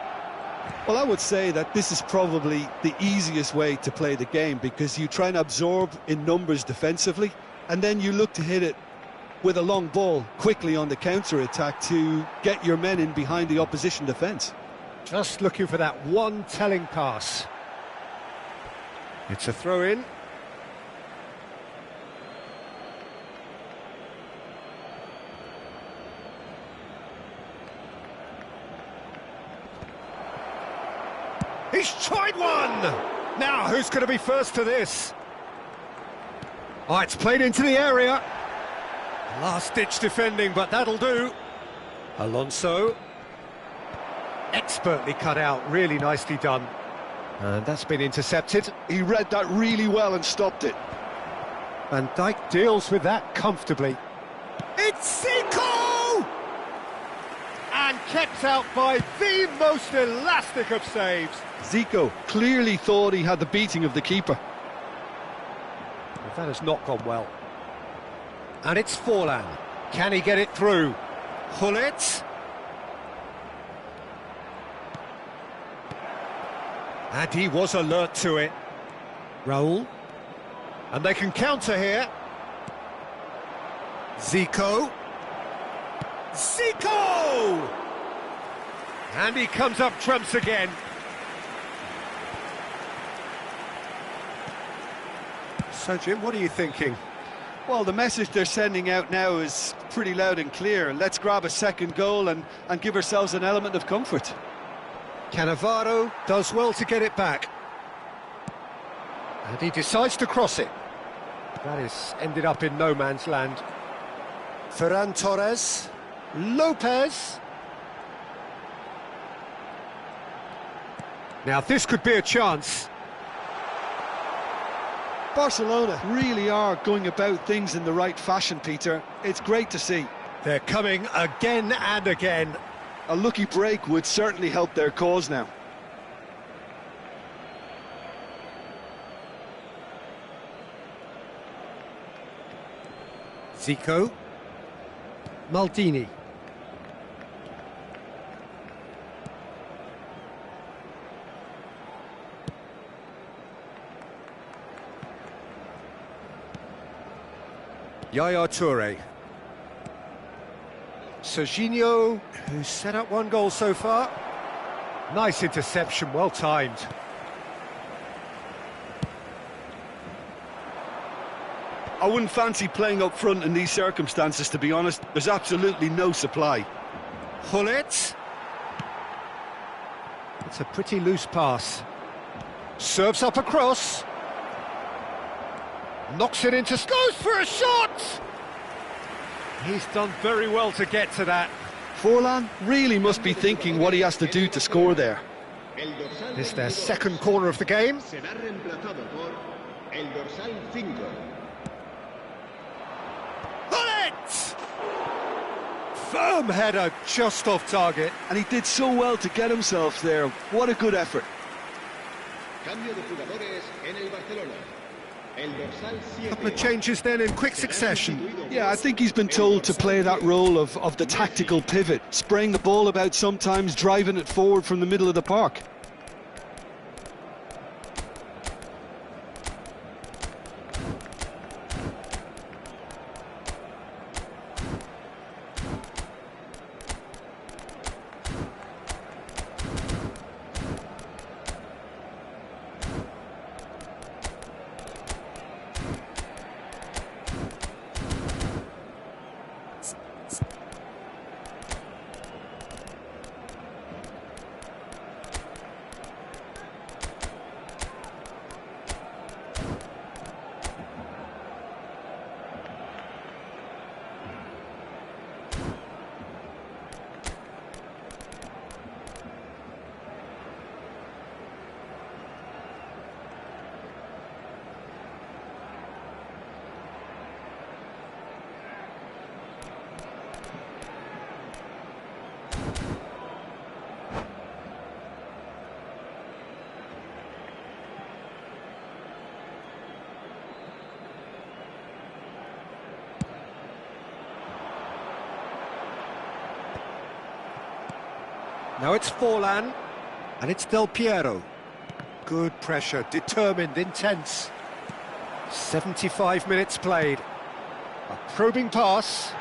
Well, I would say that this is probably the easiest way to play the game, because you try and absorb in numbers defensively, and then you look to hit it with a long ball quickly on the counter-attack to get your men in behind the opposition defence. Just looking for that one telling pass. It's a throw-in. He's tried one! Now, who's going to be first to this? Oh, it's played into the area. Last-ditch defending, but that'll do. Alonso. Expertly cut out, really nicely done. And that's been intercepted. He read that really well and stopped it. Van Dijk deals with that comfortably. It's Zico! And kept out by the most elastic of saves. Zico clearly thought he had the beating of the keeper. But that has not gone well. And it's Forlan. Can he get it through? Hullet. And he was alert to it. Raul. And they can counter here. Zico. Zico! And he comes up trumps again. So, Jim, what are you thinking? Well, the message they're sending out now is pretty loud and clear. Let's grab a second goal and give ourselves an element of comfort. Cannavaro does well to get it back. And he decides to cross it. That is ended up in no man's land. Ferran Torres. Lopez. Now this could be a chance. Barcelona really are going about things in the right fashion, Peter. It's great to see. They're coming again and again. A lucky break would certainly help their cause now. Zico. Maldini. Yaya Toure. Serginho, who's set up one goal so far. Nice interception, well timed. I wouldn't fancy playing up front in these circumstances, to be honest. There's absolutely no supply. Hullet. It's a pretty loose pass. Serves up across. Knocks it into... goes for a shot! He's done very well to get to that. Forlan really must be thinking what he has to do to score there. This is their second corner of the game. Hullet! Firm header, just off target. And he did so well to get himself there. What a good effort. Couple of changes then in quick succession. Yeah, I think he's been told to play that role of the tactical pivot, spraying the ball about sometimes, driving it forward from the middle of the park. Now it's Forlan, and it's Del Piero. Good pressure, determined, intense. 75 minutes played. A probing pass,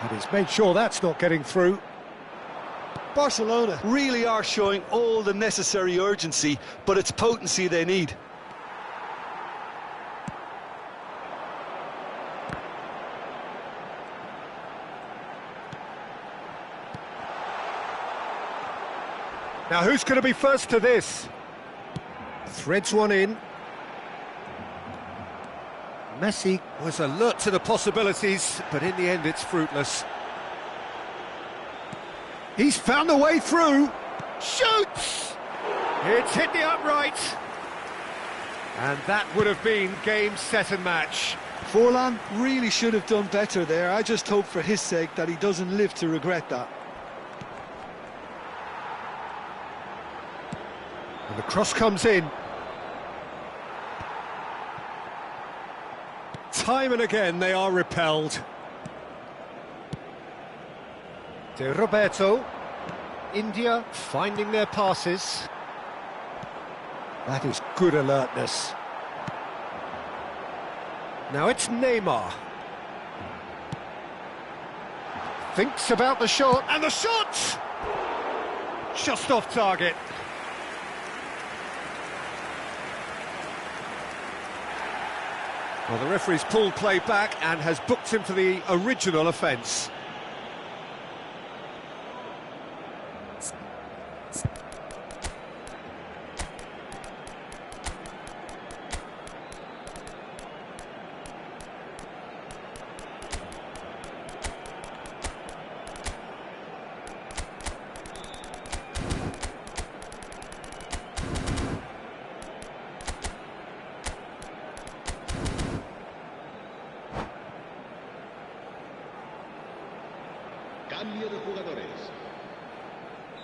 and he's made sure that's not getting through. Barcelona really are showing all the necessary urgency, but it's potency they need. Now who's going to be first to this? Threads one in. Messi was alert to the possibilities, but in the end it's fruitless. He's found a way through. Shoots! It's hit the upright. And that would have been game, set and match. Forlan really should have done better there. I just hope for his sake that he doesn't live to regret that. And the cross comes in. Time and again they are repelled. De Roberto. India finding their passes. That is good alertness. Now it's Neymar. Thinks about the shot, and the shot! Just off target. Well, the referee's pulled play back and has booked him for the original offence. Cambio de jugadores.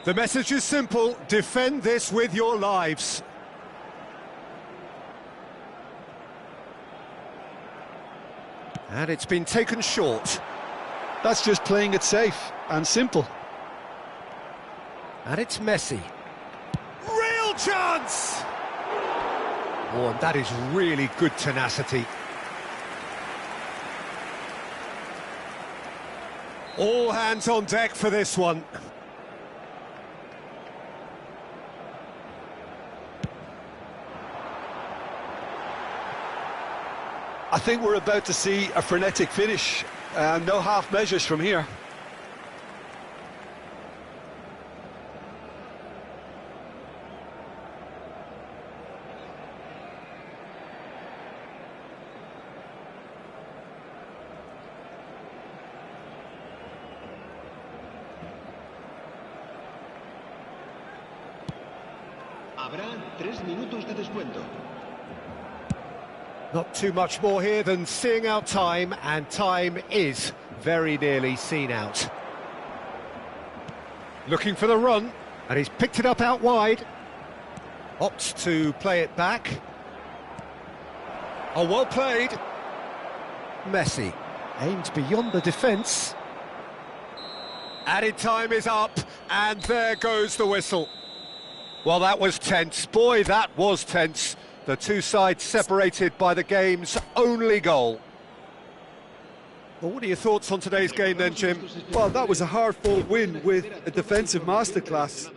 The message is simple: defend this with your lives. And it's been taken short. That's just playing it safe and simple. And it's Messi. Real chance! Oh, and that is really good tenacity. All hands on deck for this one. I think we're about to see a frenetic finish. No half measures from here. Habrá 3 minutos de descuento. Not too much more here than seeing out time, and time is very nearly seen out. Looking for the run, and he's picked it up out wide. Opts to play it back. Oh, well played. Messi aimed beyond the defence. Added time is up, and there goes the whistle. Well, that was tense. Boy, that was tense. The two sides separated by the game's only goal. Well, what are your thoughts on today's game then, Jim? Well, that was a hard-fought win with a defensive masterclass.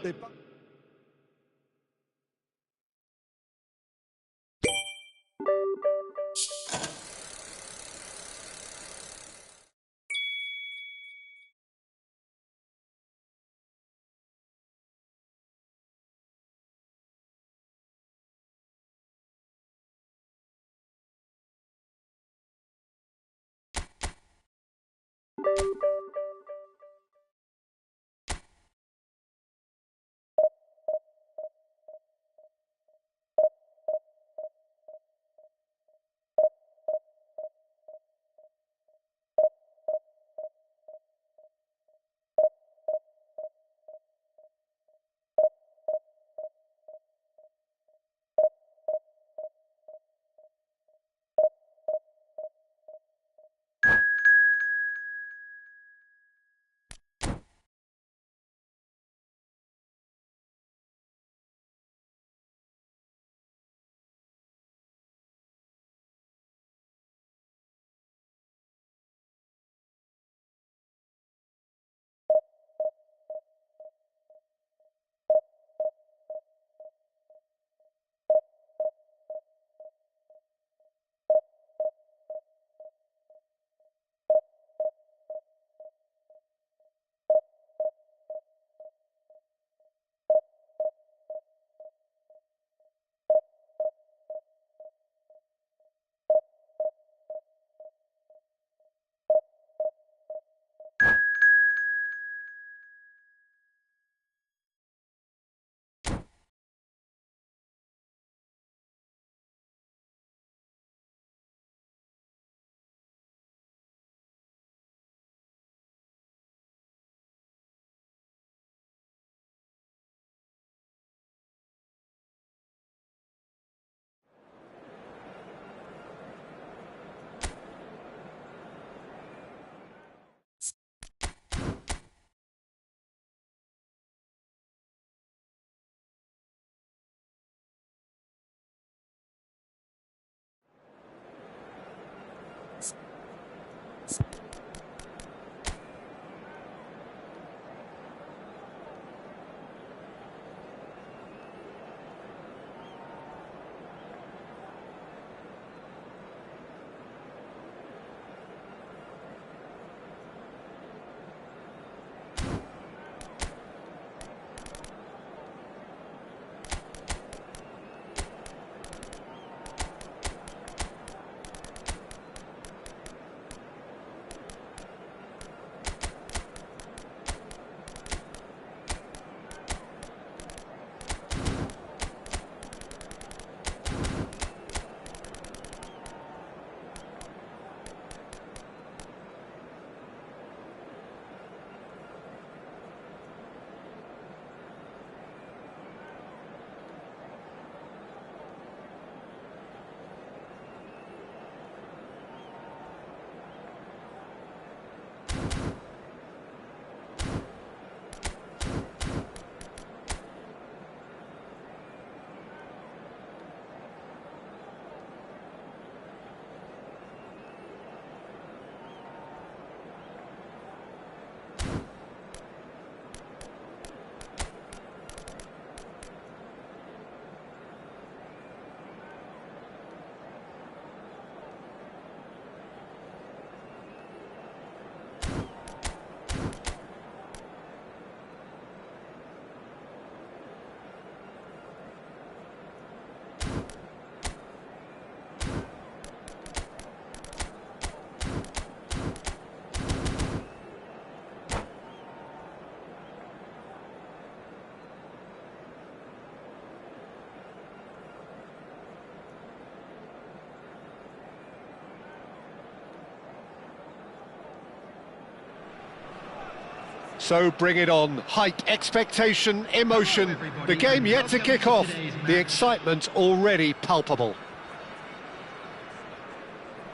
So bring it on. Hype, expectation, emotion. The game yet to kick off. The excitement already palpable.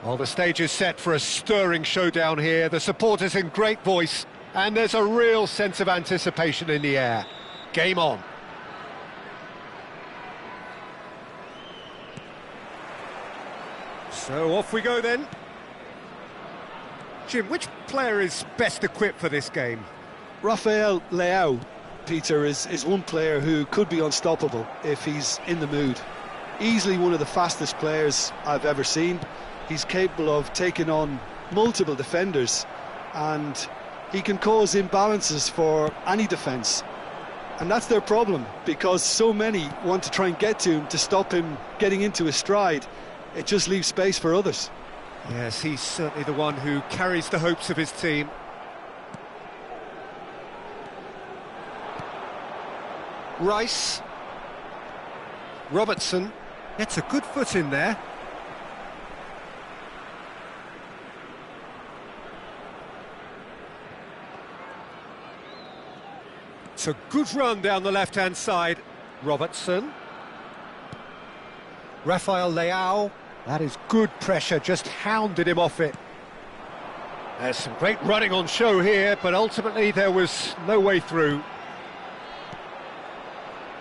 Well, the stage is set for a stirring showdown here. The supporters in great voice, and there's a real sense of anticipation in the air. Game on. So off we go then. Jim, which player is best equipped for this game? Rafael Leao, Peter, is one player who could be unstoppable if he's in the mood. Easily one of the fastest players I've ever seen. He's capable of taking on multiple defenders, and he can cause imbalances for any defence. And that's their problem, because so many want to try and get to him to stop him getting into his stride. It just leaves space for others. Yes, he's certainly the one who carries the hopes of his team. Rice. Robertson gets a good foot in there. It's a good run down the left-hand side. Robertson. Rafael Leao. That is good pressure, just hounded him off it. There's some great running on show here, but ultimately there was no way through.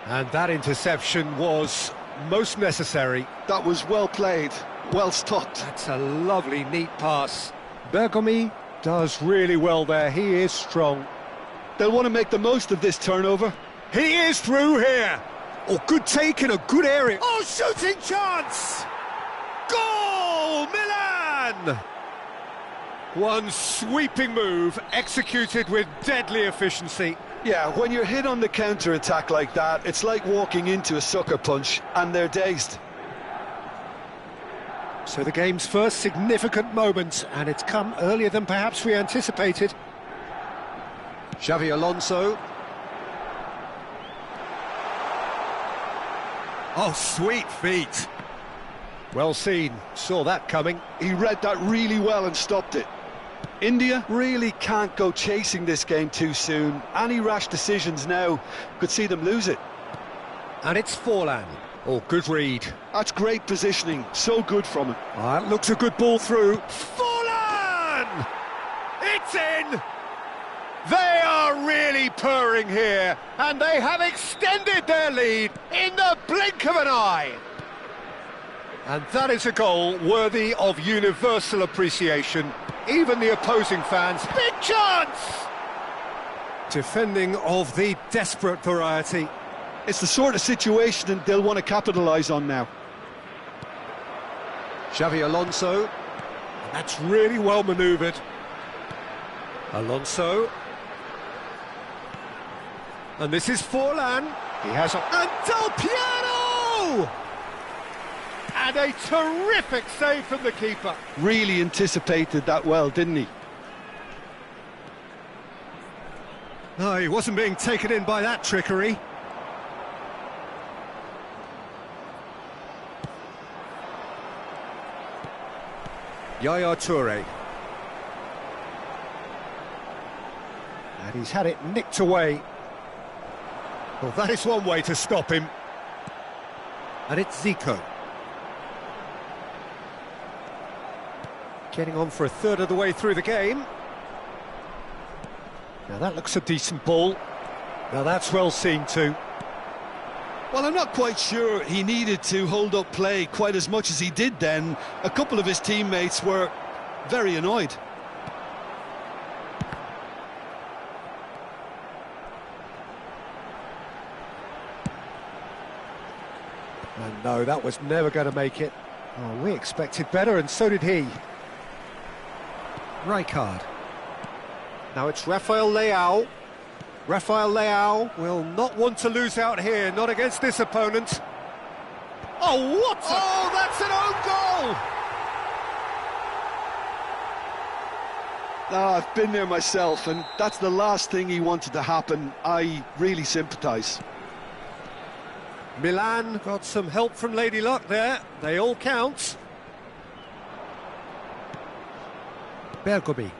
And that interception was most necessary. That was well played, well stopped. That's a lovely, neat pass. Bergomi does really well there, he is strong. They'll want to make the most of this turnover. He is through here! Oh, good take in a good area. Oh, shooting chance! Goal! Milan! One sweeping move, executed with deadly efficiency. Yeah, when you're hit on the counter-attack like that, it's like walking into a sucker punch, and they're dazed. So the game's first significant moment, and it's come earlier than perhaps we anticipated. Xavi Alonso. Oh, sweet feet. Well seen, saw that coming. He read that really well and stopped it. India really can't go chasing this game too soon. Any rash decisions now could see them lose it. And it's Forlan. Oh, good read. That's great positioning, so good from him. That looks a good ball through. Forlan! It's in! They are really purring here, and they have extended their lead in the blink of an eye. And that is a goal worthy of universal appreciation. Even the opposing fans. Big chance! Defending of the desperate variety. It's the sort of situation they'll want to capitalise on now. Xavi Alonso. And that's really well manoeuvred. Alonso. And this is Forlan. He has a... And Del Piero! And a terrific save from the keeper. Really anticipated that well, didn't he? No, he wasn't being taken in by that trickery. Yaya Toure. And he's had it nicked away. Well, that is one way to stop him. And it's Zico. Getting on for a third of the way through the game. Now that looks a decent ball. Now that's well seen too. Well, I'm not quite sure he needed to hold up play quite as much as he did then. A couple of his teammates were very annoyed. And no, that was never going to make it. Oh, we expected better, and so did he. Rijkaard. Now it's Rafael Leao. Rafael Leao will not want to lose out here, not against this opponent. Oh, what a... Oh, that's an own goal! I've been there myself, and that's the last thing he wanted to happen. I really sympathise. Milan got some help from Lady Luck there. They all count. Bergomi.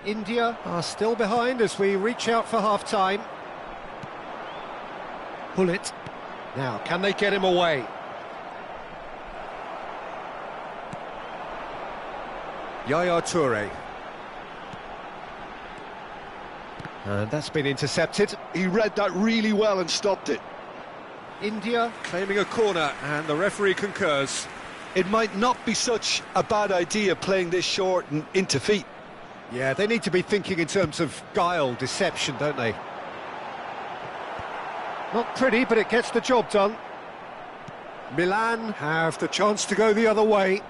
India are still behind as we reach out for half-time. Pull it. Now, can they get him away? Yaya Toure. And that's been intercepted. He read that really well and stopped it. India claiming a corner, and the referee concurs. It might not be such a bad idea playing this short and into feet. Yeah, they need to be thinking in terms of guile, deception, don't they? Not pretty, but it gets the job done. Milan have the chance to go the other way.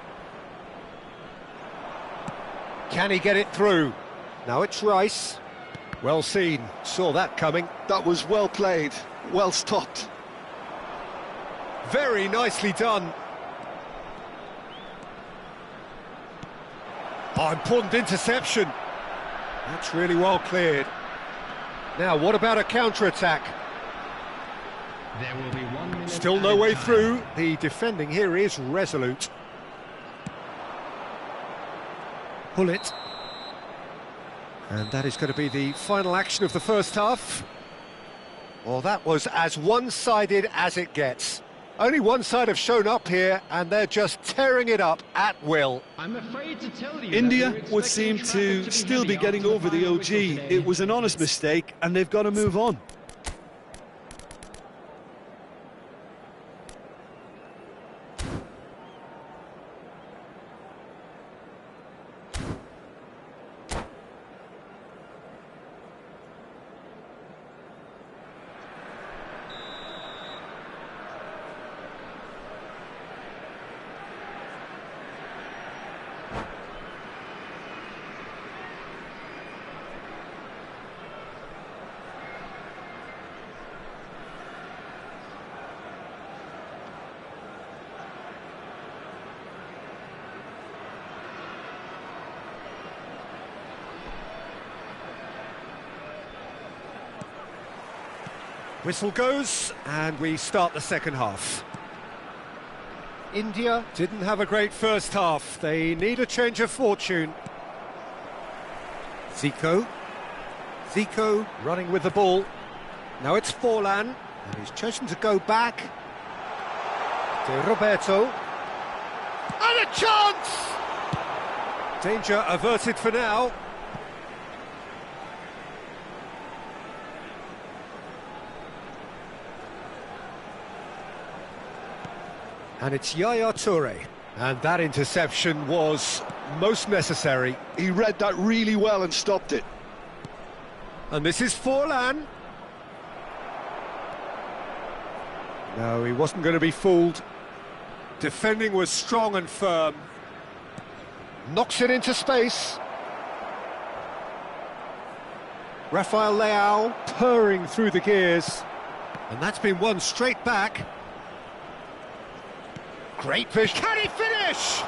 Can he get it through? Now it's Rice. Well seen, saw that coming. That was well played, well stopped. Very nicely done. Oh, important interception. That's really well cleared. Now, what about a counter-attack? There will be 1 minute. Still no way through. The defending here is resolute. Pull it. And that is going to be the final action of the first half. Well, that was as one-sided as it gets. Only one side have shown up here, and they're just tearing it up at will. I'm afraid to tell you India would seem to still be getting over the OG. It was an honest mistake, and they've got to move on. Whistle goes, and we start the second half. India didn't have a great first half. They need a change of fortune. Zico. Zico running with the ball. Now it's Forlan, and he's chosen to go back. To Roberto. And a chance! Danger averted for now. And it's Yaya Toure. And that interception was most necessary. He read that really well and stopped it. And this is Forlan. No, he wasn't going to be fooled. Defending was strong and firm. Knocks it into space. Rafael Leao purring through the gears. And that's been won straight back. Great fish. Can he finish?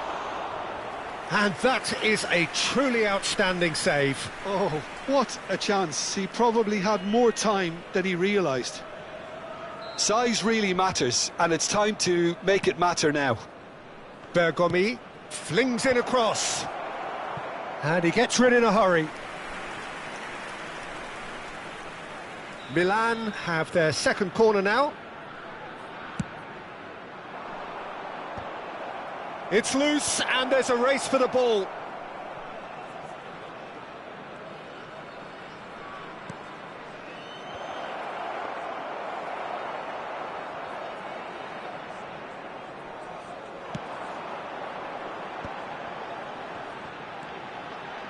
And that is a truly outstanding save. Oh, what a chance. He probably had more time than he realised. Size really matters, and it's time to make it matter now. Bergomi flings in a cross. And he gets rid in a hurry. Milan have their second corner now. It's loose, and there's a race for the ball.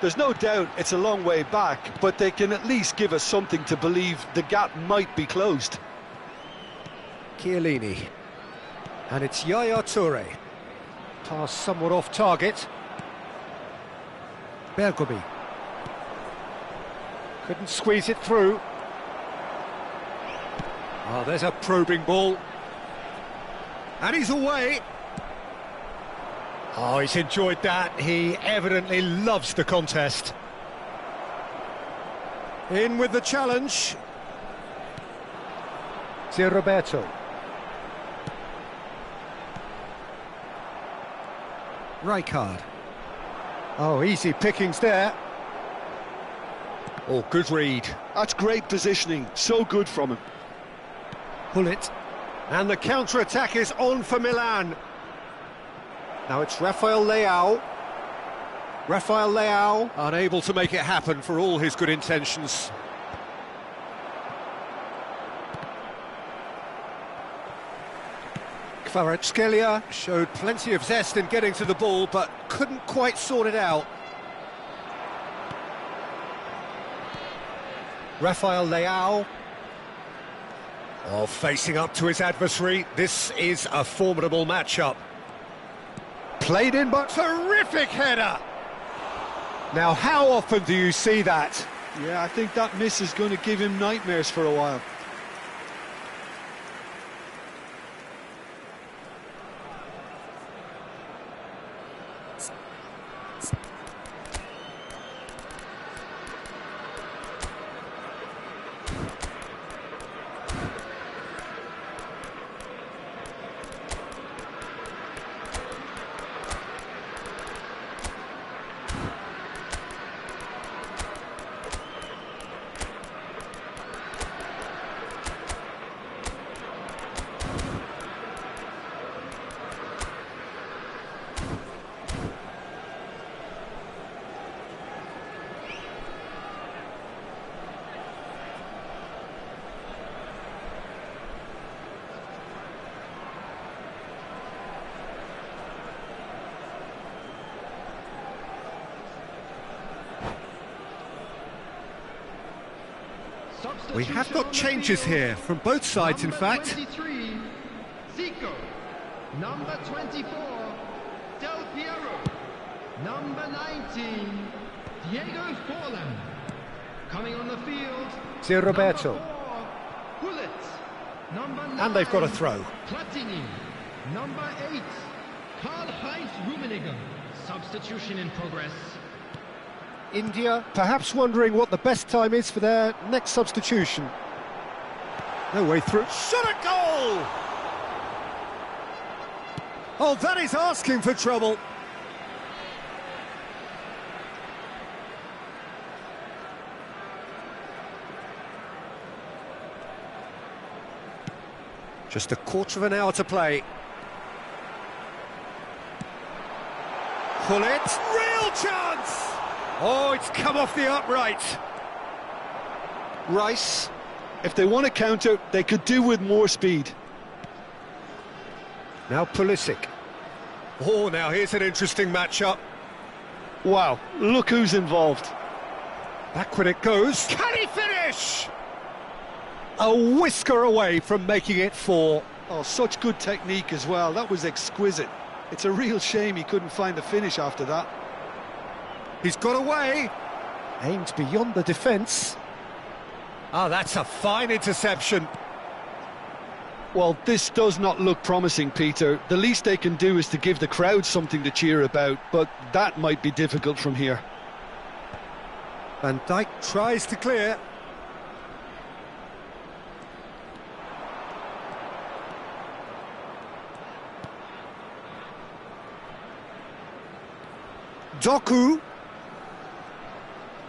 There's no doubt it's a long way back, but they can at least give us something to believe the gap might be closed. Chiellini. And it's Yaya Toure. Pass somewhat off target. Bergomi. Couldn't squeeze it through. Oh, there's a probing ball. And he's away. Oh, he's enjoyed that. He evidently loves the contest. In with the challenge. Zé Roberto. Rijkaard. Oh, easy pickings there. Oh, good read. That's great positioning, so good from him. Pull it. And the counter-attack is on for Milan. Now it's Rafael Leao. Rafael Leao, unable to make it happen for all his good intentions. Kvaratskhelia showed plenty of zest in getting to the ball, but couldn't quite sort it out. Rafael Leao. Oh, facing up to his adversary. This is a formidable matchup. Played in, but terrific header! Now, how often do you see that? Yeah, I think that miss is going to give him nightmares for a while. We have got changes here from both sides, in fact. 23, Zico. Number 24, Del Piero. Number 19, Diego Forlan. Coming on the field, Sir Roberto. Number 4, Gullit. Number 9, And they've got a throw. Platini. Number 8, Karl-Heinz Rummenigge. Substitution in progress. India perhaps wondering what the best time is for their next substitution. No way through. Shot a goal! Oh, that is asking for trouble. Just a quarter of an hour to play. Pull it. Real chance! Oh, it's come off the upright. Rice, if they want to counter, they could do with more speed. Now Pulisic. Oh, now here's an interesting matchup. Wow, look who's involved. Back when it goes. Can he finish? A whisker away from making it 4. Oh, such good technique as well. That was exquisite. It's a real shame he couldn't find the finish after that. He's got away. Aimed beyond the defence. Ah, that's a fine interception. Well, this does not look promising, Peter. The least they can do is to give the crowd something to cheer about, but that might be difficult from here. Van Dijk tries to clear. Doku.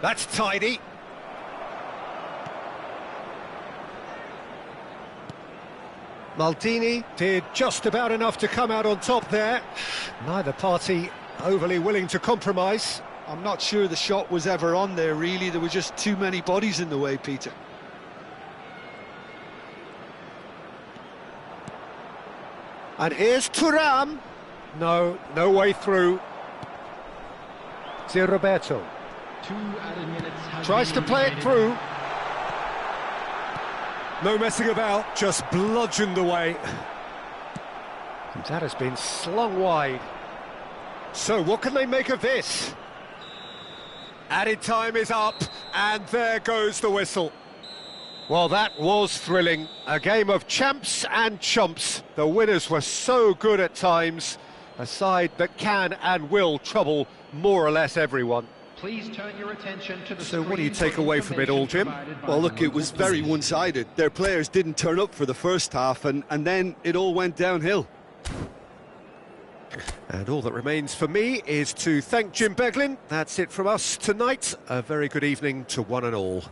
That's tidy. Maldini did just about enough to come out on top there. Neither party overly willing to compromise. I'm not sure the shot was ever on there, really. There were just too many bodies in the way, Peter. And here's Thuram. No way through. Sir Roberto. 2 added minutes have Tries to been play it added. through. No messing about, just bludgeoned away. And that has been slung wide. So what can they make of this? Added time is up, and there goes the whistle. Well, that was thrilling. A game of champs and chumps. The winners were so good at times. A side that can and will trouble more or less everyone. Please turn your attention to the So what do you screen take for away from it all, Jim? information provided by Well, the look, it was local very police. one-sided. Their players didn't turn up for the first half, and then it all went downhill. And all that remains for me is to thank Jim Beglin. That's it from us tonight. A very good evening to one and all.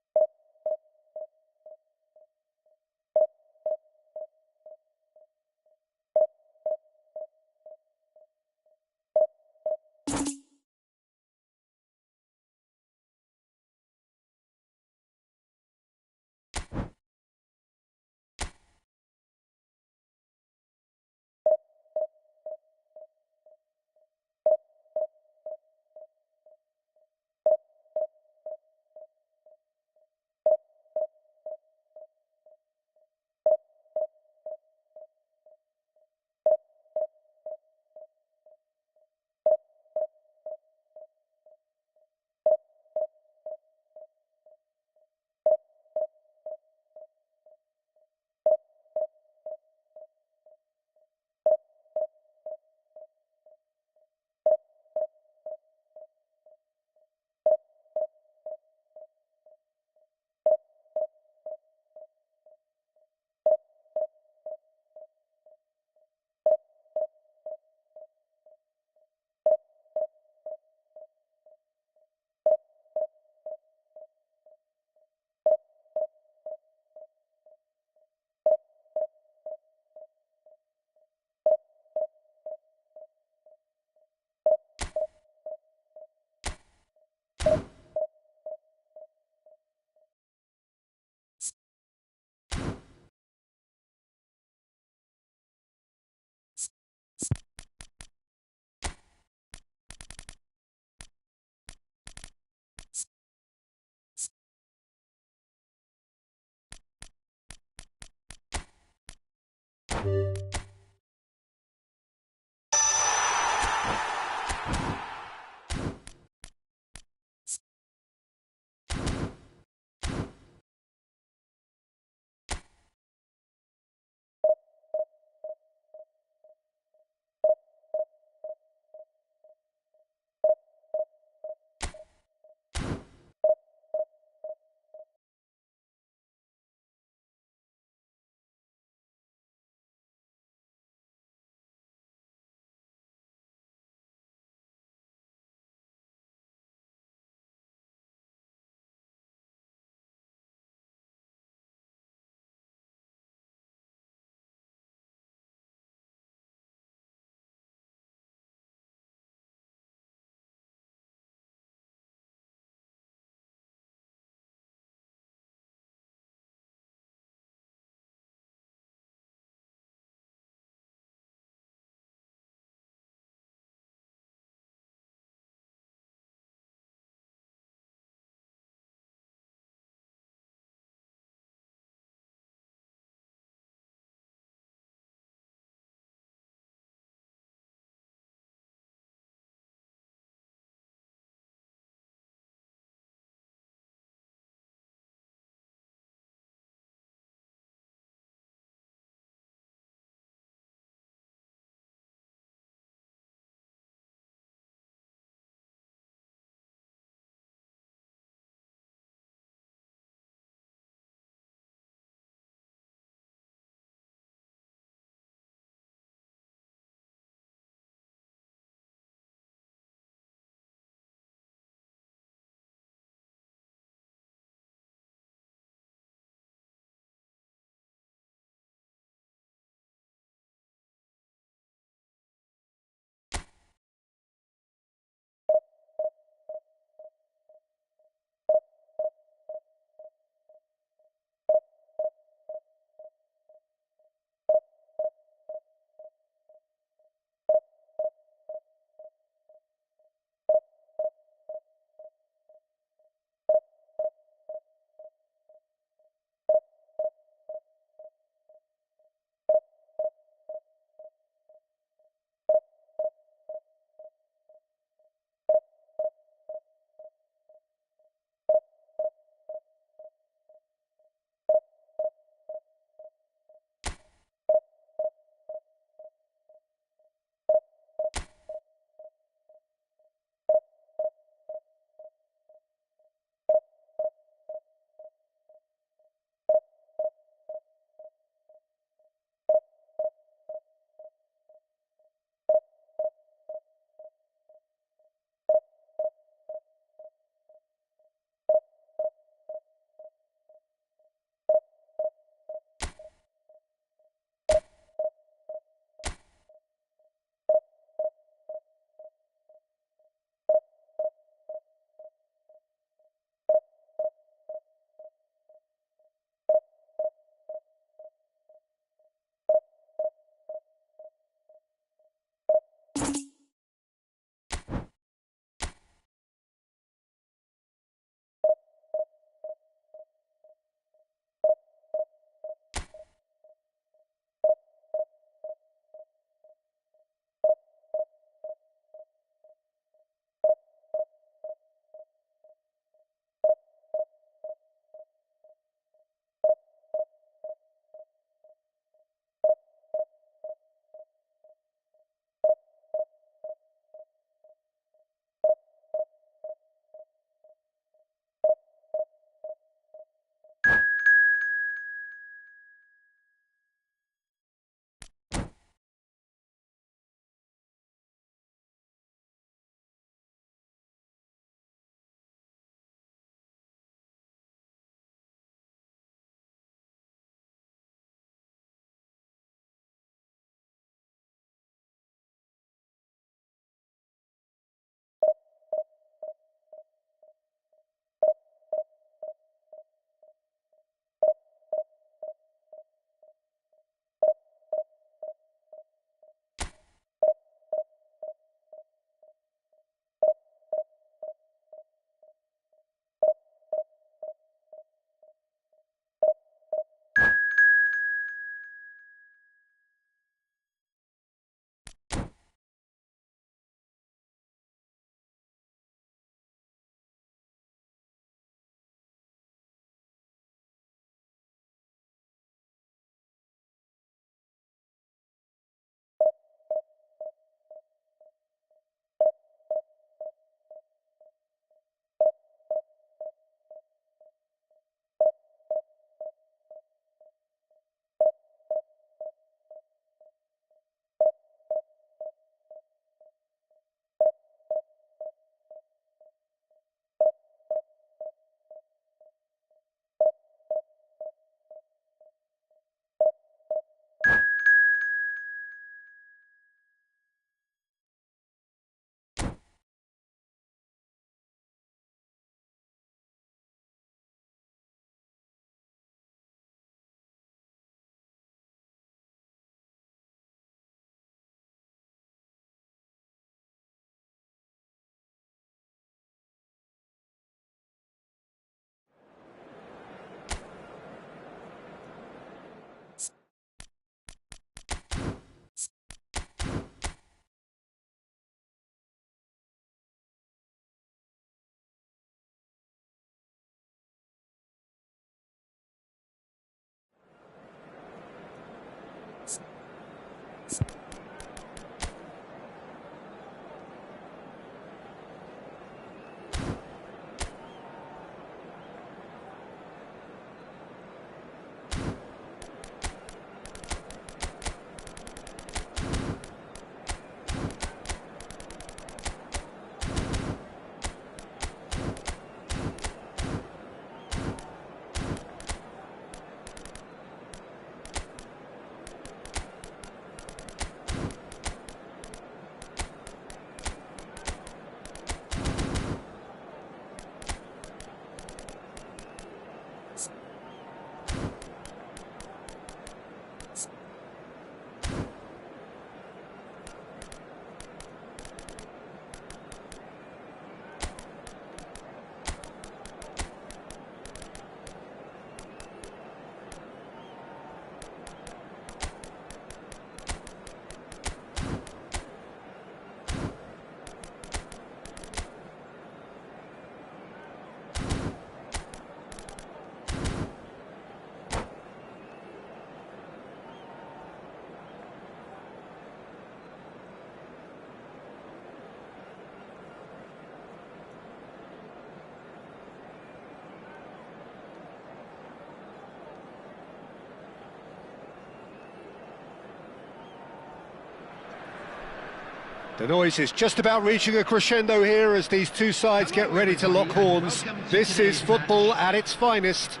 The noise is just about reaching a crescendo here as these two sides get ready to lock horns. This is football at its finest.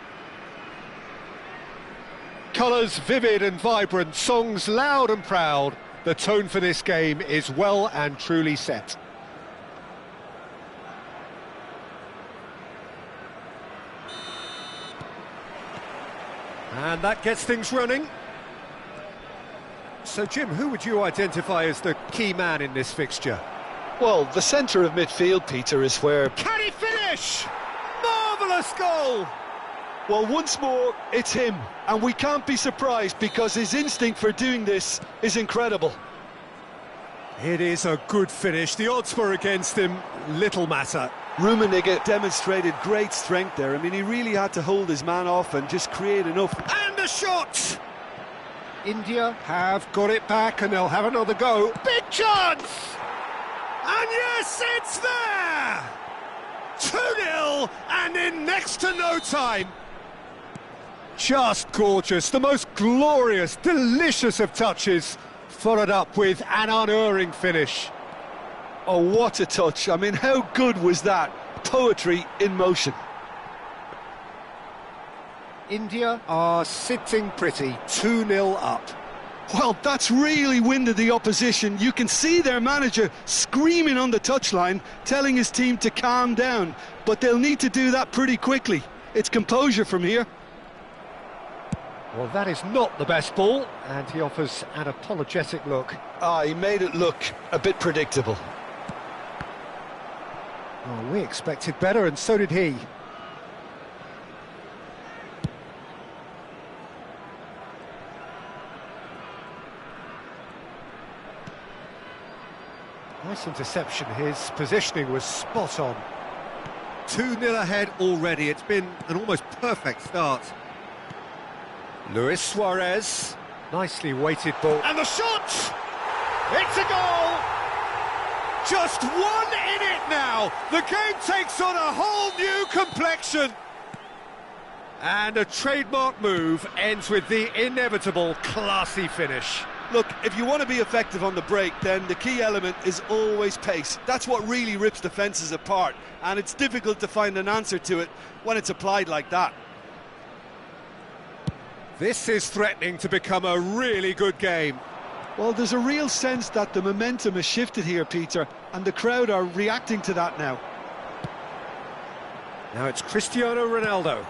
Colours vivid and vibrant, songs loud and proud. The tone for this game is well and truly set. And that gets things running. So, Jim, who would you identify as the key man in this fixture? Well, the centre of midfield, Peter, is where... Can he finish? Marvellous goal! Well, once more, it's him. And we can't be surprised because his instinct for doing this is incredible. It is a good finish. The odds were against him. Little matter. Rummenigge demonstrated great strength there. I mean, he really had to hold his man off and just create enough. And a shot! India have got it back and they'll have another go. Big chance! And yes, it's there! 2-0 and in next to no time. Just gorgeous, the most glorious, delicious of touches, followed up with an unerring finish. Oh, what a touch. I mean, how good was that? Poetry in motion. India are sitting pretty, 2-0 up. Well, that's really winded the opposition. You can see their manager screaming on the touchline, telling his team to calm down. But they'll need to do that pretty quickly. It's composure from here. Well, that is not the best ball, and he offers an apologetic look. He made it look a bit predictable. Oh, we expected better, and so did he. Nice interception, his positioning was spot on. 2-0 ahead already, it's been an almost perfect start. Luis Suarez, nicely weighted ball. And the shot! It's a goal! Just one in it now! The game takes on a whole new complexion! And a trademark move ends with the inevitable classy finish. Look, if you want to be effective on the break, then the key element is always pace. That's what really rips defences apart, and it's difficult to find an answer to it when it's applied like that. This is threatening to become a really good game. Well, there's a real sense that the momentum has shifted here, Peter, and the crowd are reacting to that now. Now it's Cristiano Ronaldo.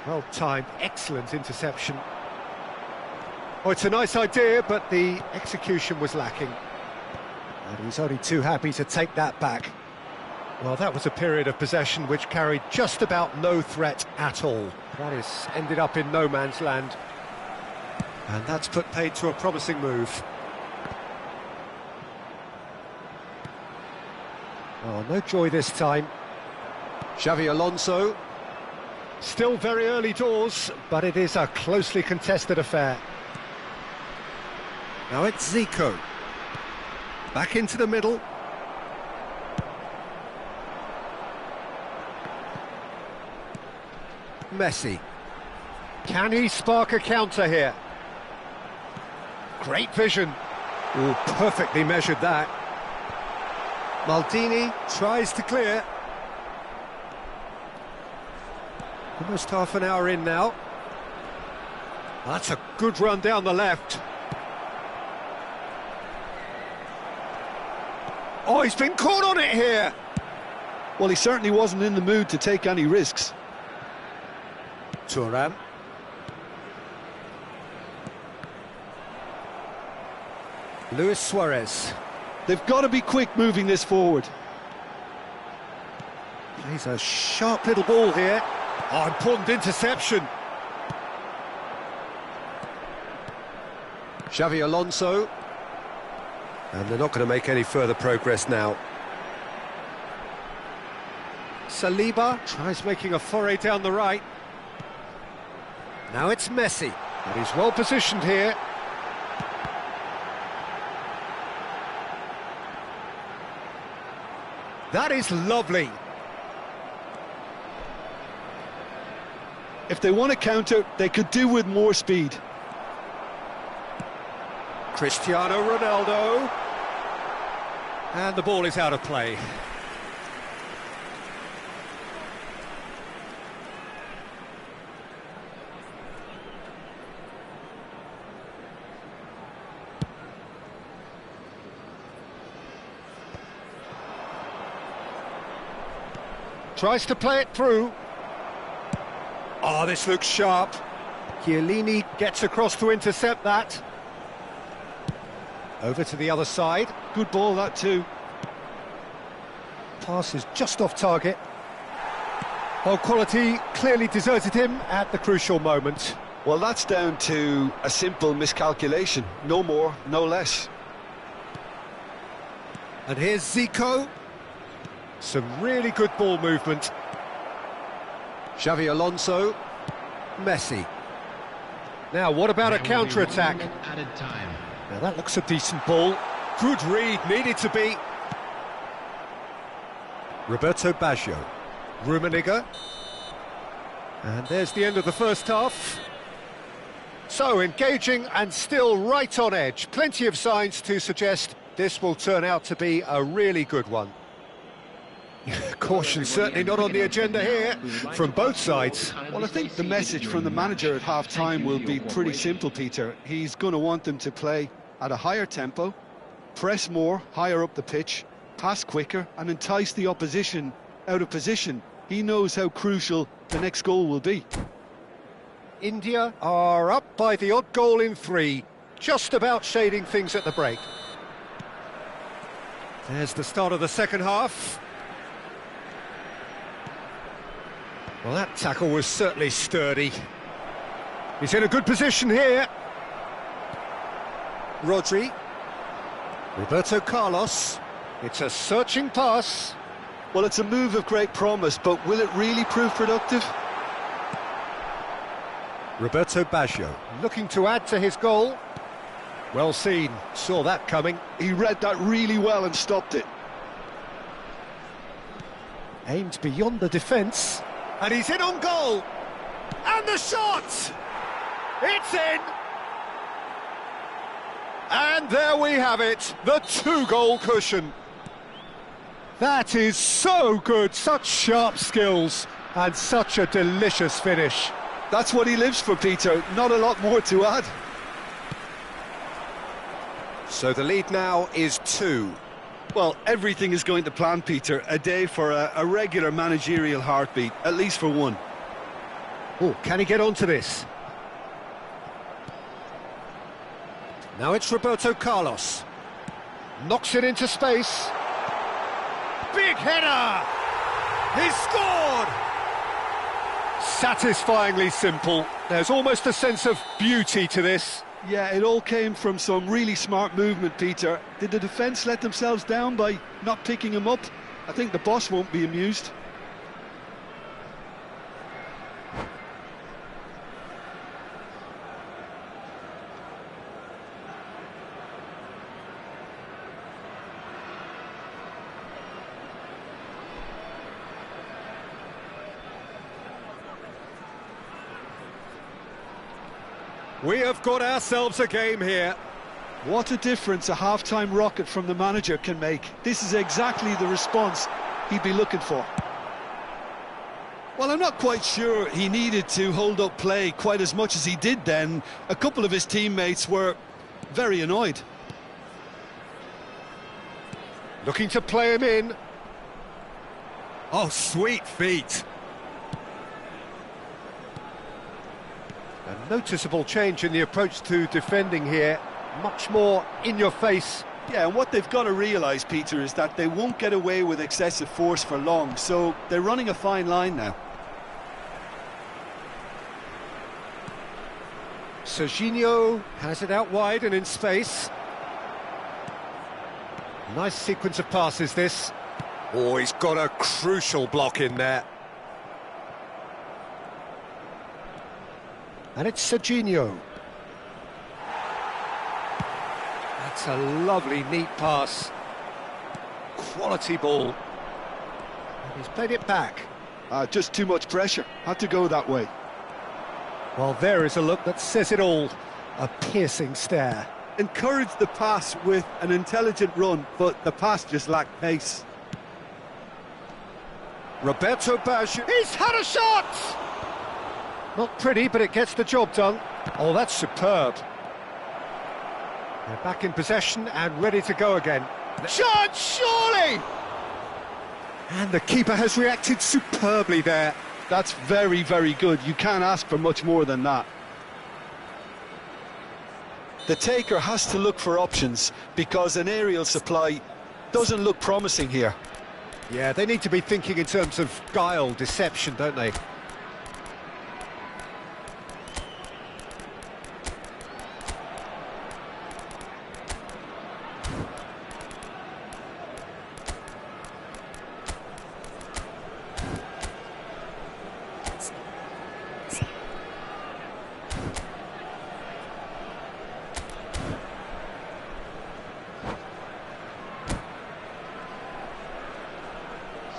Well timed, excellent interception. Oh, it's a nice idea, but the execution was lacking. And he's only too happy to take that back. Well, that was a period of possession which carried just about no threat at all. That is ended up in no man's land. And that's put paid to a promising move. Oh, no joy this time. Xavi Alonso. Still very early doors, but it is a closely contested affair. Now it's Zico. Back into the middle. Messi. Can he spark a counter here? Great vision. Oh, perfectly measured that. Maldini tries to clear. Almost half an hour in now. That's a good run down the left. Oh, he's been caught on it here. Well, he certainly wasn't in the mood to take any risks. Thuram. Luis Suarez. They've got to be quick moving this forward. Plays a sharp little ball here. Oh, important interception. Xavi Alonso. And they're not going to make any further progress now. Saliba tries making a foray down the right. Now it's Messi. And he's well positioned here. That is lovely. If they want to counter, they could do with more speed. Cristiano Ronaldo. And the ball is out of play. Tries to play it through. Oh, this looks sharp. Chiellini gets across to intercept that. Over to the other side. Good ball, that too. Pass is just off target. Well, quality clearly deserted him at the crucial moment. Well, that's down to a simple miscalculation. No more, no less. And here's Zico. Some really good ball movement. Xavi Alonso. Messi. Now, what about a counter-attack? Added time. Now, that looks a decent ball. Good read, needed to be. Roberto Baggio. Rummenigge. And there's the end of the first half. So, engaging and still right on edge. Plenty of signs to suggest this will turn out to be a really good one. Caution certainly not on the agenda here from both sides. Well, I think the message from the manager at half-time will be pretty simple, Peter. He's going to want them to play at a higher tempo, press more, higher up the pitch, pass quicker, and entice the opposition out of position. He knows how crucial the next goal will be. India are up by the odd goal in 3, just about shading things at the break. There's the start of the second half. Well, that tackle was certainly sturdy. He's in a good position here. Rodri. Roberto Carlos. It's a searching pass. Well, it's a move of great promise, but will it really prove productive? Roberto Baggio looking to add to his goal. Well seen, saw that coming. He read that really well and stopped it. Aimed beyond the defence. And he's in on goal. And the shot! It's in! And there we have it, the 2-goal cushion. That is so good, such sharp skills, and such a delicious finish. That's what he lives for, Peter, not a lot more to add. So the lead now is 2. Well, everything is going to plan, Peter. A day for a regular managerial heartbeat, at least for one. Oh, can he get onto this? Now it's Roberto Carlos. Knocks it into space. Big header! He's scored! Satisfyingly simple. There's almost a sense of beauty to this. Yeah, it all came from some really smart movement, Peter. Did the defence let themselves down by not picking him up? I think the boss won't be amused. We have got ourselves a game here. What a difference a half-time rocket from the manager can make. This is exactly the response he'd be looking for. Well, I'm not quite sure he needed to hold up play quite as much as he did then. A couple of his teammates were very annoyed. Looking to play him in. Oh, sweet feet. A noticeable change in the approach to defending here. Much more in your face. Yeah, and what they've got to realise, Peter, is that they won't get away with excessive force for long, so they're running a fine line now. Serginho has it out wide and in space. Nice sequence of passes, this. Oh, he's got a crucial block in there. And it's Serginho. That's a lovely, neat pass. Quality ball. And he's played it back. Just too much pressure. Had to go that way. Well, there is a look that says it all. A piercing stare. Encouraged the pass with an intelligent run, but the pass just lacked pace. Roberto Baggio. He's had a shot! Not pretty, but it gets the job done. Oh, that's superb. They're back in possession and ready to go again. Shot, surely! And the keeper has reacted superbly there. That's very, very good. You can't ask for much more than that. The taker has to look for options because an aerial supply doesn't look promising here. Yeah, they need to be thinking in terms of guile, deception, don't they?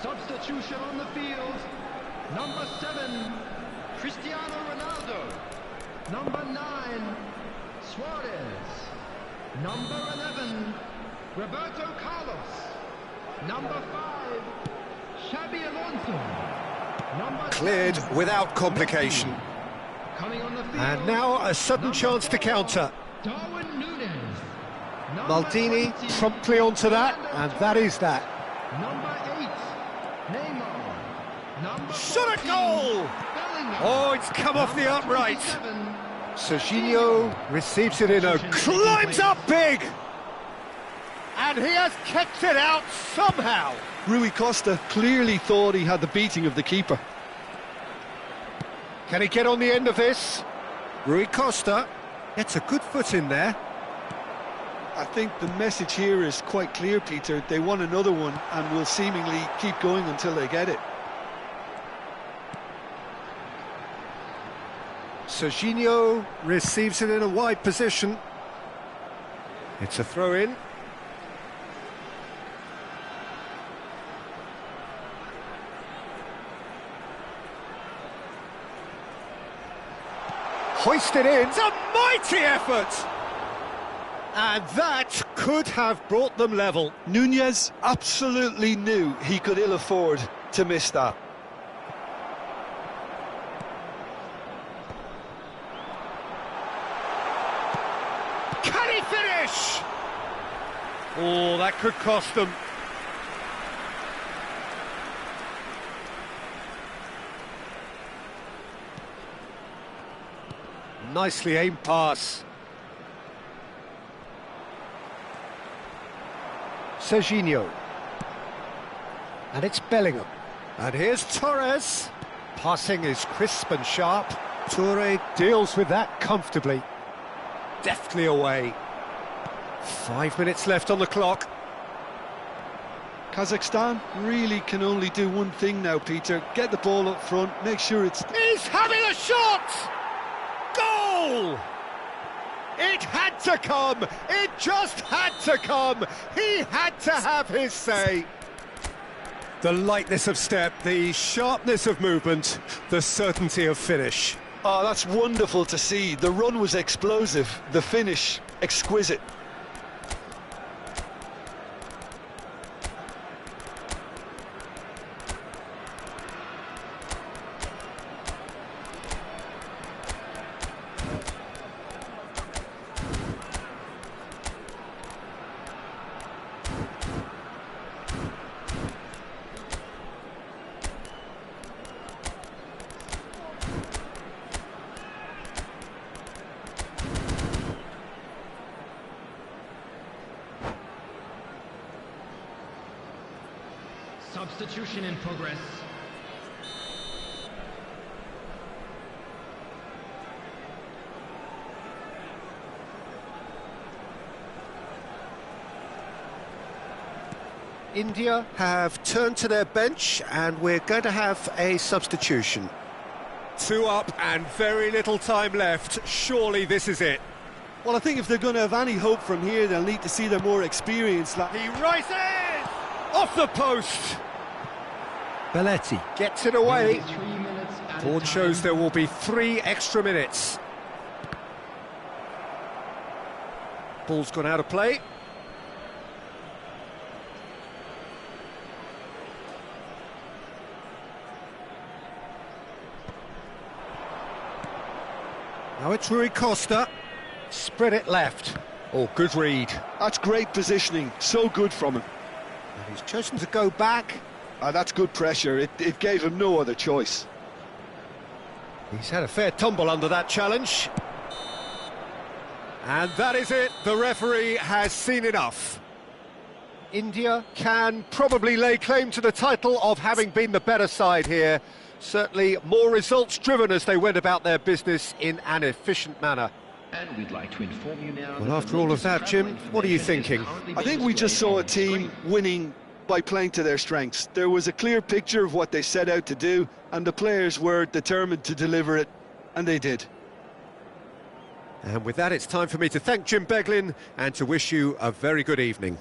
Substitution on the field. Number 7, Cristiano Ronaldo. Number 9, Suarez. Number 11, Roberto Carlos. Number 5, Xabi Alonso. Number Cleared 10, without complication. coming on the field. And now a sudden chance to counter. Darwin Núñez. Number Maldini 20, promptly onto that, and that is that. Number 8, Neymar. Number Shot a 14, goal! Bellingham. Oh, it's come off the upright. 27, Serginho receives it in a... Climbs up big! And he has kept it out somehow. Rui Costa clearly thought he had the beating of the keeper. Can he get on the end of this? Rui Costa gets a good foot in there. I think the message here is quite clear, Peter. They want another one and will seemingly keep going until they get it. Serginho receives it in a wide position. It's a throw-in. Hoisted in. It's a mighty effort! And that could have brought them level. Núñez absolutely knew he could ill afford to miss that. Can he finish? Oh, that could cost them. Nicely aimed pass. Serginho. And it's Bellingham. And here's Torres. Passing is crisp and sharp. Toure deals with that comfortably. Deftly away. 5 minutes left on the clock. Kazakhstan really can only do one thing now, Peter. Get the ball up front, make sure it's... He's having a shot! Goal! It had to come! It just had to come! He had to have his say! The lightness of step, the sharpness of movement, the certainty of finish. Oh, that's wonderful to see. The run was explosive, the finish exquisite. Substitution in progress. India have turned to their bench and we're going to have a substitution. 2 up and very little time left. Surely this is it. Well, I think if they're going to have any hope from here, they'll need to see their more experienced. He rises! Off the post! Belletti gets it away. 3 minutes at a Board time. shows there will be 3 extra minutes. Ball's gone out of play. Now it's Rui Costa. Spread it left. Oh, good read. That's great positioning, so good from him. And he's chosen to go back. That's good pressure, it gave him no other choice. He's had a fair tumble under that challenge. And that is it. The referee has seen enough. India can probably lay claim to the title of having been the better side here. Certainly more results-driven as they went about their business in an efficient manner. And we'd like to inform you now. Well, after all of that, Jim, what are you thinking? I think we just saw a team winning by playing to their strengths. There was a clear picture of what they set out to do, and the players were determined to deliver it, and they did. And with that, it's time for me to thank Jim Beglin and to wish you a very good evening.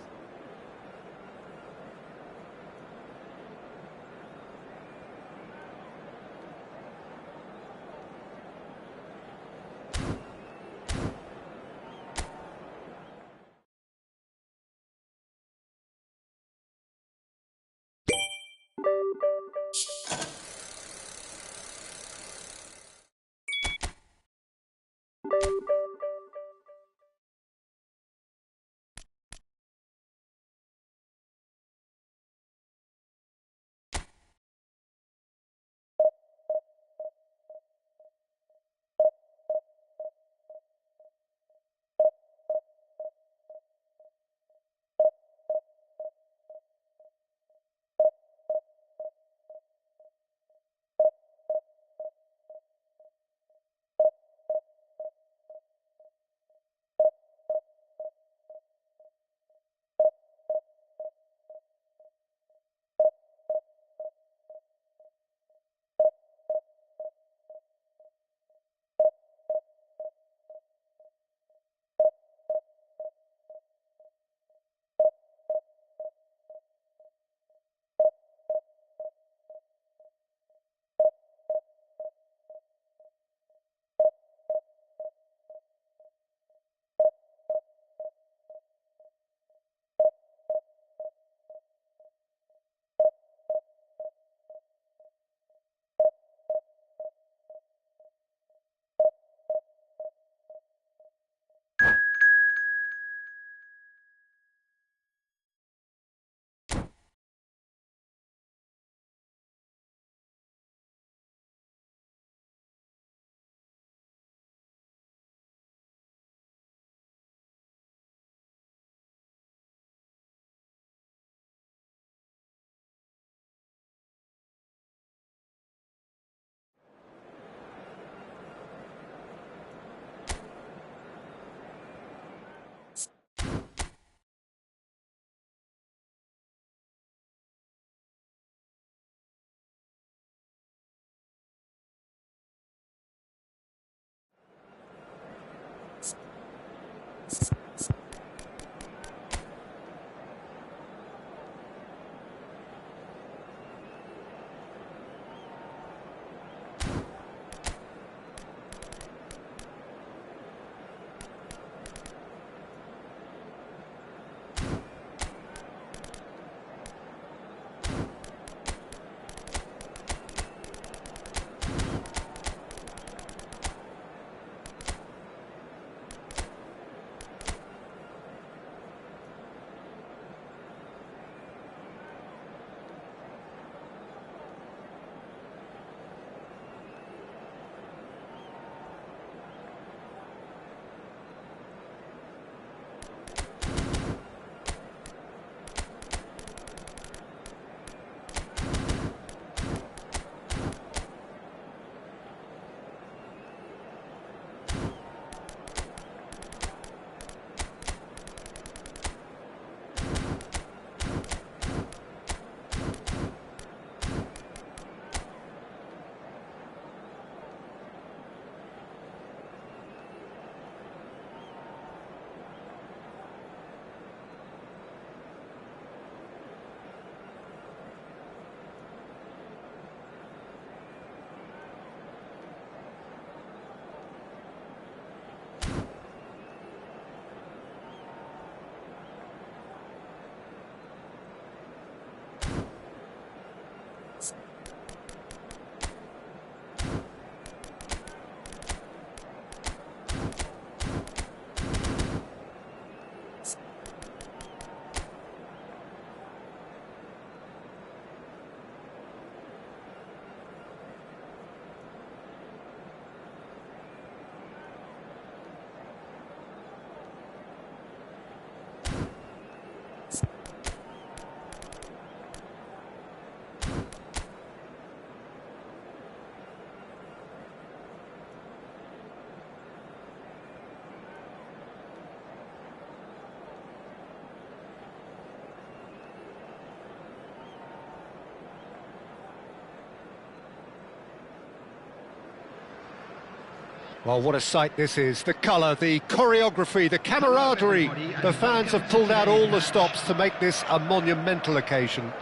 Well, what a sight this is. The colour, the choreography, the camaraderie. The fans have pulled out all the stops to make this a monumental occasion.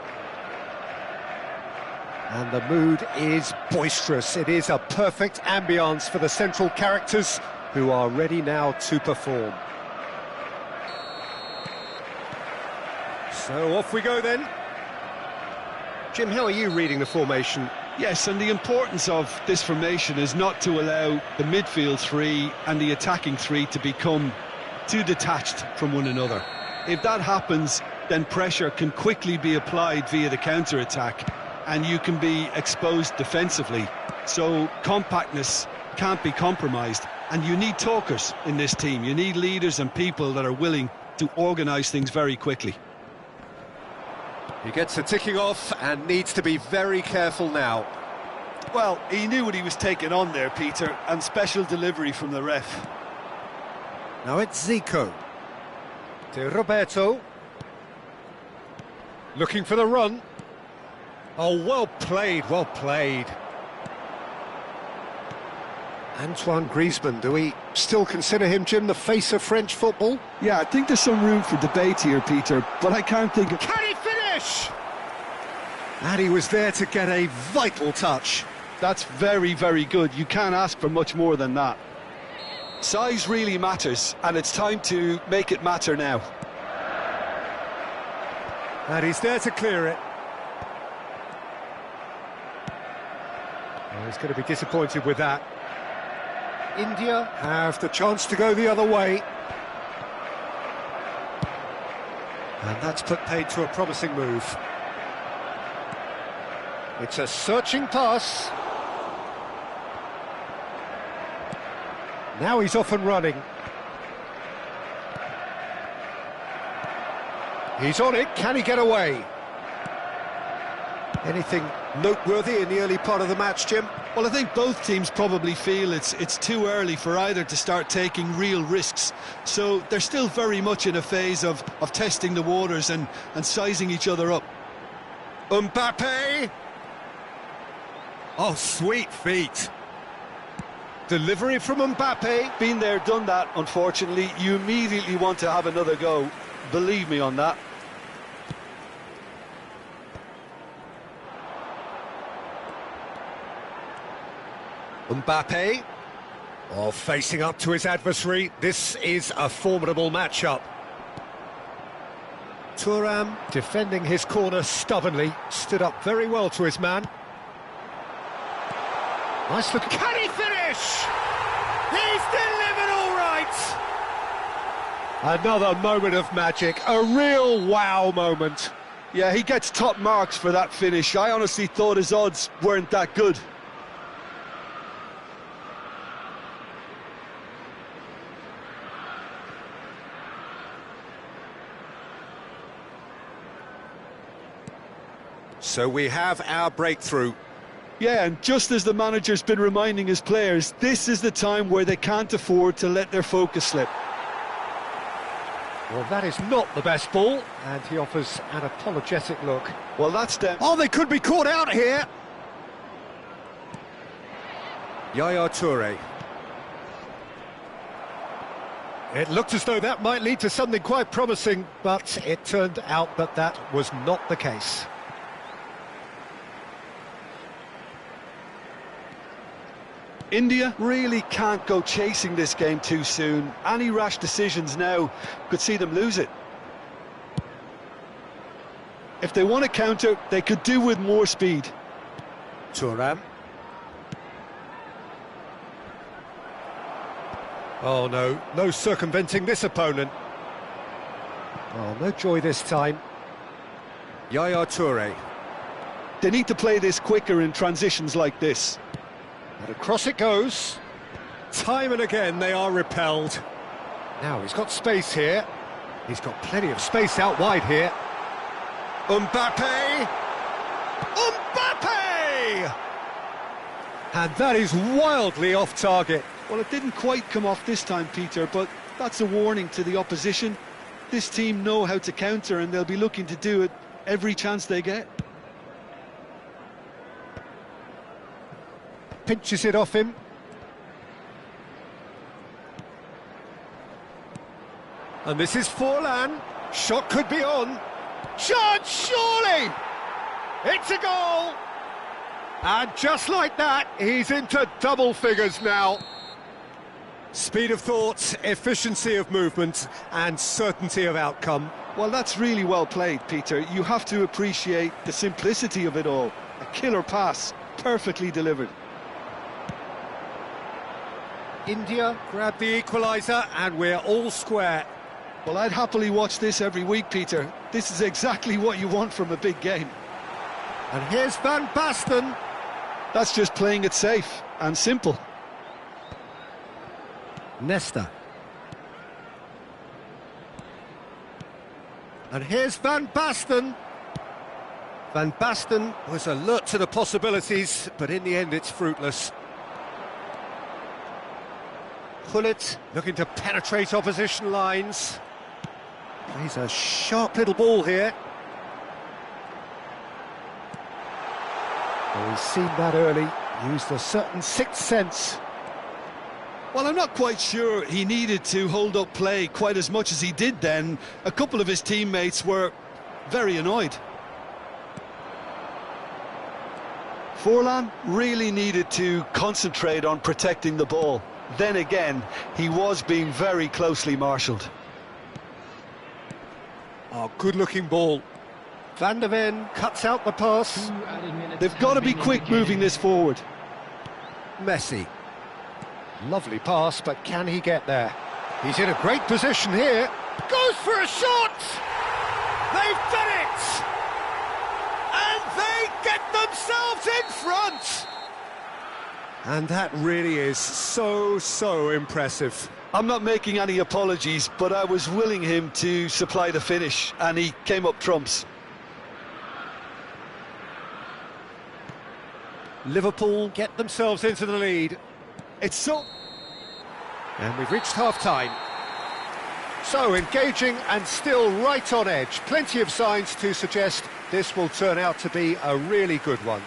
And the mood is boisterous. It is a perfect ambience for the central characters who are ready now to perform. So off we go then. Jim, how are you reading the formation? Yes, and the importance of this formation is not to allow the midfield three and the attacking three to become too detached from one another. If that happens, then pressure can quickly be applied via the counter-attack, and you can be exposed defensively. So compactness can't be compromised, and you need talkers in this team. You need leaders and people that are willing to organise things very quickly. He gets a ticking off and needs to be very careful now. Well, he knew what he was taking on there, Peter, and special delivery from the ref. Now it's Zico. To Roberto. Looking for the run. Oh, well played, well played. Antoine Griezmann, do we still consider him, Jim, the face of French football? Yeah, I think there's some room for debate here, Peter, but I can't think of... Can he finish? And he was there to get a vital touch. That's very, very good. You can't ask for much more than that. Size really matters, and it's time to make it matter now. And he's there to clear it. Well, he's going to be disappointed with that. India have the chance to go the other way. And that's put paid to a promising move. It's a searching pass. Now he's off and running. He's on it, can he get away? Anything noteworthy in the early part of the match, Jim? Well, I think both teams probably feel it's too early for either to start taking real risks. So they're still very much in a phase of testing the waters and sizing each other up. Mbappe! Oh, sweet feet. Delivery from Mbappe. Been there, done that, unfortunately. You immediately want to have another go. Believe me on that. Mbappe, facing up to his adversary. This is a formidable matchup. Thuram, defending his corner stubbornly, stood up very well to his man. Nice look. Can he finish? He's delivered all right. Another moment of magic, a real wow moment. Yeah, he gets top marks for that finish. I honestly thought his odds weren't that good. So we have our breakthrough. Yeah, and just as the manager's been reminding his players, this is the time where they can't afford to let their focus slip. Well, that is not the best ball, and he offers an apologetic look. Well, that's them. Oh, they could be caught out here. Yaya Toure. It looked as though that might lead to something quite promising, but it turned out that that was not the case. India really can't go chasing this game too soon. Any rash decisions now could see them lose it. If they want to counter, they could do with more speed. Thuram. Oh no, no circumventing this opponent. Oh, no joy this time. Yaya Toure. They need to play this quicker in transitions like this. And across it goes. Time and again they are repelled. Now he's got space here. He's got plenty of space out wide here. Mbappe! Mbappe! And that is wildly off target. Well, it didn't quite come off this time, Peter, but that's a warning to the opposition. This team know how to counter, and they'll be looking to do it every chance they get. Pinches it off him. And this is Forlan. Shot could be on. Chance, surely! It's a goal! And just like that, he's into double figures now. Speed of thought, efficiency of movement, and certainty of outcome. Well, that's really well played, Peter. You have to appreciate the simplicity of it all. A killer pass, perfectly delivered. India grab the equaliser, and we're all square. Well, I'd happily watch this every week, Peter. This is exactly what you want from a big game. And here's Van Basten. That's just playing it safe and simple. Nesta. And here's Van Basten. Van Basten was alert to the possibilities, but in the end it's fruitless. Pullet looking to penetrate opposition lines. Plays a sharp little ball here. Well, he's seen that early, used a certain sixth sense. Well, I'm not quite sure he needed to hold up play quite as much as he did then. A couple of his teammates were very annoyed. Forlan really needed to concentrate on protecting the ball. Then again, he was being very closely marshalled. Oh, good-looking ball. Van der Ven cuts out the pass. They've got to be quick moving this forward. Messi. Lovely pass, but can he get there? He's in a great position here. Goes for a shot! They've done it! And they get themselves in front! And that really is so impressive. I'm not making any apologies, but I was willing him to supply the finish, and he came up trumps. Liverpool get themselves into the lead. It's so... And we've reached half-time. So, engaging and still right on edge. Plenty of signs to suggest this will turn out to be a really good one.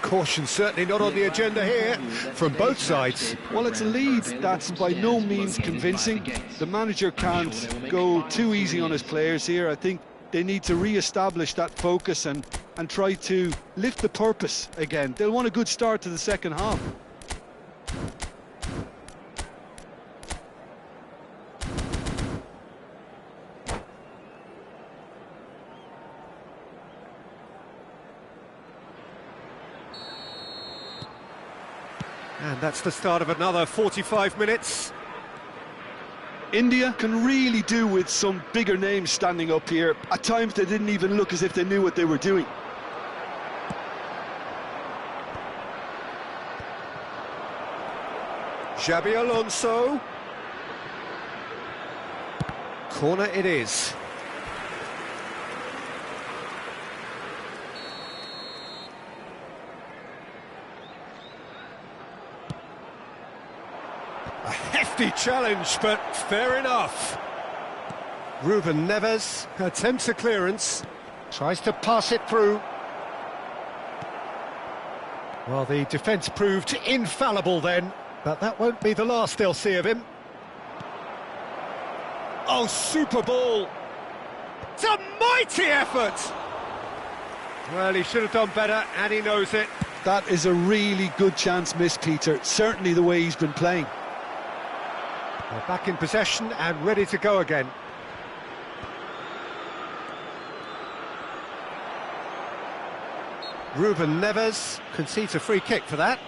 Caution certainly not on the agenda here, from both sides. Well, it's a lead that's by no means convincing. The manager can't go too easy on his players here. I think they need to re-establish that focus and try to lift the purpose again. They'll want a good start to the second half. And that's the start of another 45 minutes. India can really do with some bigger names standing up here. At times they didn't even look as if they knew what they were doing. Xabi Alonso. Corner it is. A hefty challenge, but fair enough. Ruben Neves attempts a clearance, tries to pass it through. Well, the defence proved infallible then, but that won't be the last they'll see of him. Oh, super ball! It's a mighty effort! Well, he should have done better, and he knows it. That is a really good chance missed, Peter. Certainly the way he's been playing. They're back in possession and ready to go again. Ruben Neves concedes a free kick for that.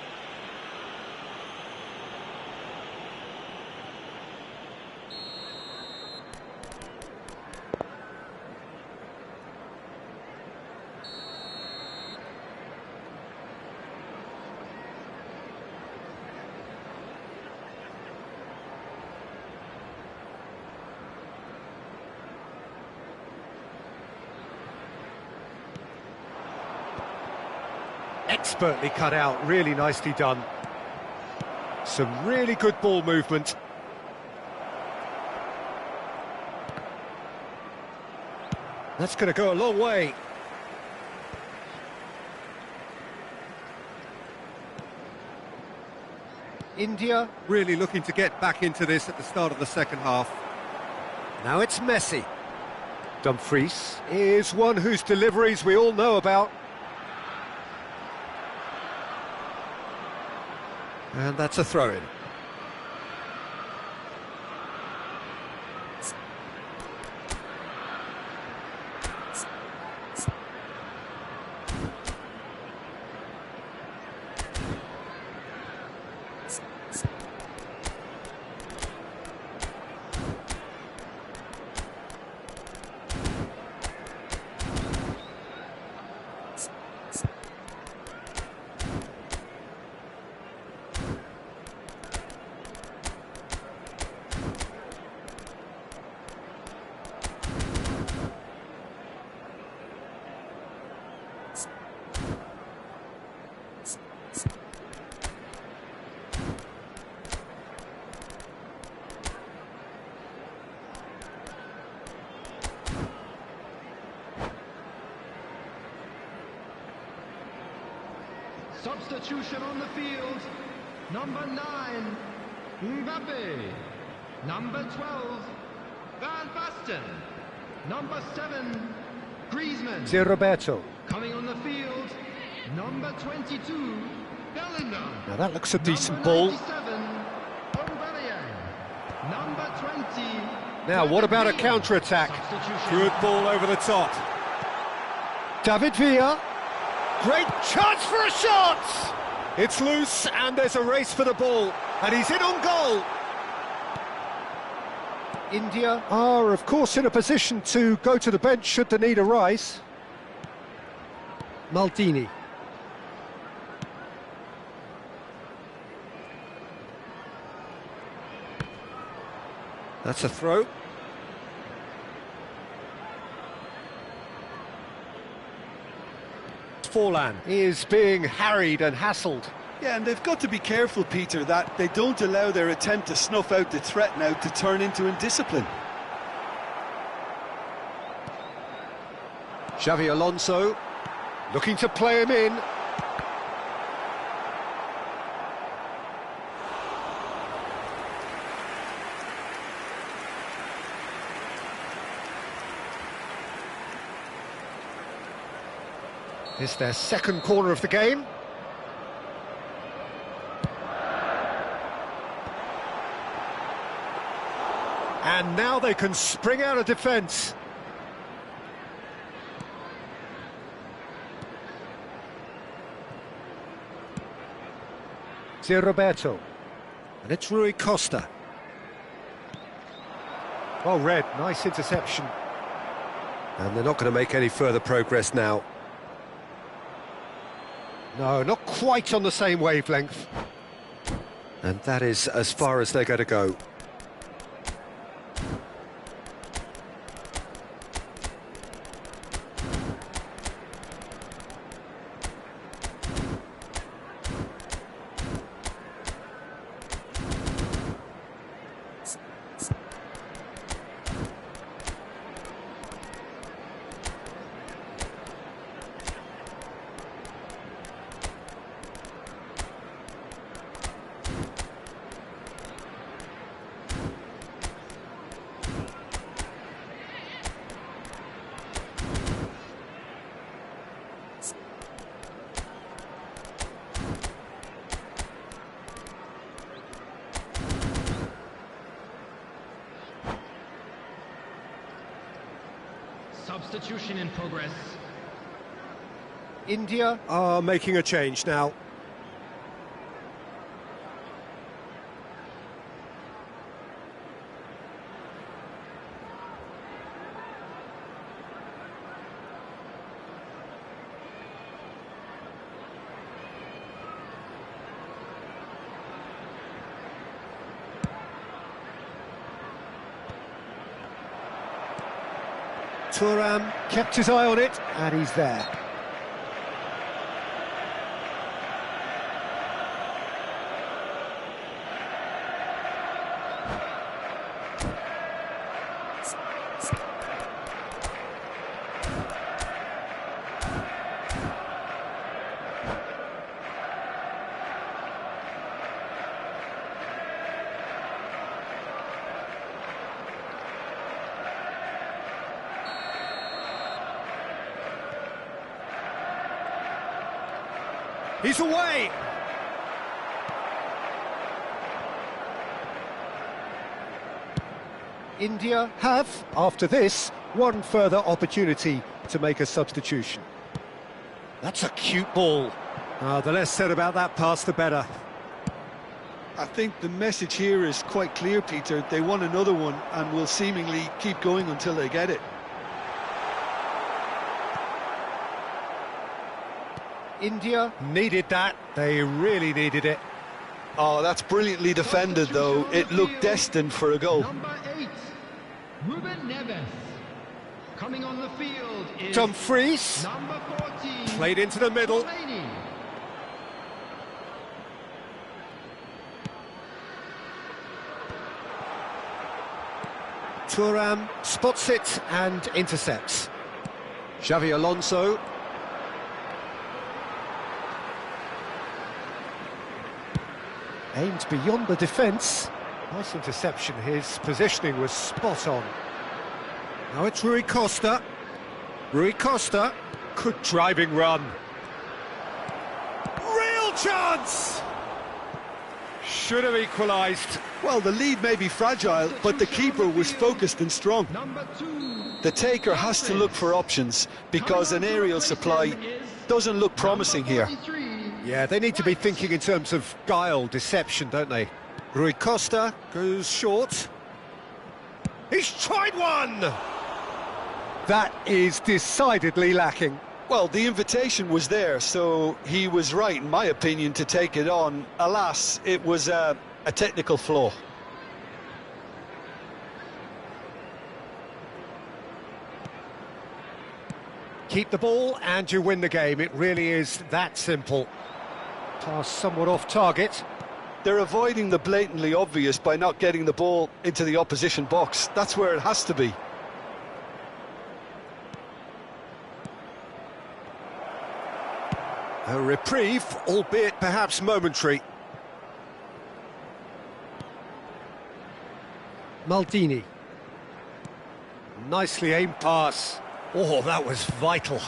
Expertly cut out, really nicely done. Some really good ball movement. That's going to go a long way. India really looking to get back into this at the start of the second half. Now it's Messi. Dumfries is one whose deliveries we all know about. And that's a throw-in. Substitution on the field. Number 9, Mbappe. Number 12, Van Basten. Number 7, Griezmann. Zé Roberto. Coming on the field, number 22, Bellingham. Now that looks a decent Number ball. 97, Aubameyang. Number 20. Now what about a David Villa. counter-attack? Substitution. Good ball over the top. David Villa. Great chance for a shot! It's loose and there's a race for the ball. And he's in on goal. India are, of course, in a position to go to the bench should the need arise. Maldini. That's a throw. Forlan is being harried and hassled. Yeah, and they've got to be careful, Peter, that they don't allow their attempt to snuff out the threat now to turn into indiscipline. Xavi Alonso looking to play him in. It's their second corner of the game. And now they can spring out of defence. Zé Roberto. And it's Rui Costa. Well read, nice interception. And they're not going to make any further progress now. No, not quite on the same wavelength. And that is as far as they're going to go. Substitution in progress. India are making a change now. Thuram kept his eye on it, and he's there. He's away. India have, after this, one further opportunity to make a substitution. That's a cute ball. The less said about that pass, the better. I think the message here is quite clear, Peter. They want another one and will seemingly keep going until they get it. India needed that. They really needed it. Oh, that's brilliantly defended, though. It looked destined for a goal. Number 8, Ruben Neves. Coming on the field is Dumfries number 14. played into the middle. Delaney. Thuram spots it and intercepts. Xavi Alonso. Aimed beyond the defence. Nice interception. His positioning was spot on. Now it's Rui Costa. Rui Costa. Good driving run. Real chance! Should have equalised. Well, the lead may be fragile, but the keeper was focused and strong. Number 2. The taker has to look for options because an aerial supply doesn't look promising here. 43. Yeah, they need to be thinking in terms of guile, deception, don't they? Rui Costa goes short. He's tried one! That is decidedly lacking. Well, the invitation was there, so he was right, in my opinion, to take it on. Alas, it was a technical flaw. Keep the ball and you win the game. It really is that simple. Pass somewhat off target. They're avoiding the blatantly obvious by not getting the ball into the opposition box. That's where it has to be. A reprieve, albeit perhaps momentary. Maldini. Nicely aimed pass. Oh, that was vital.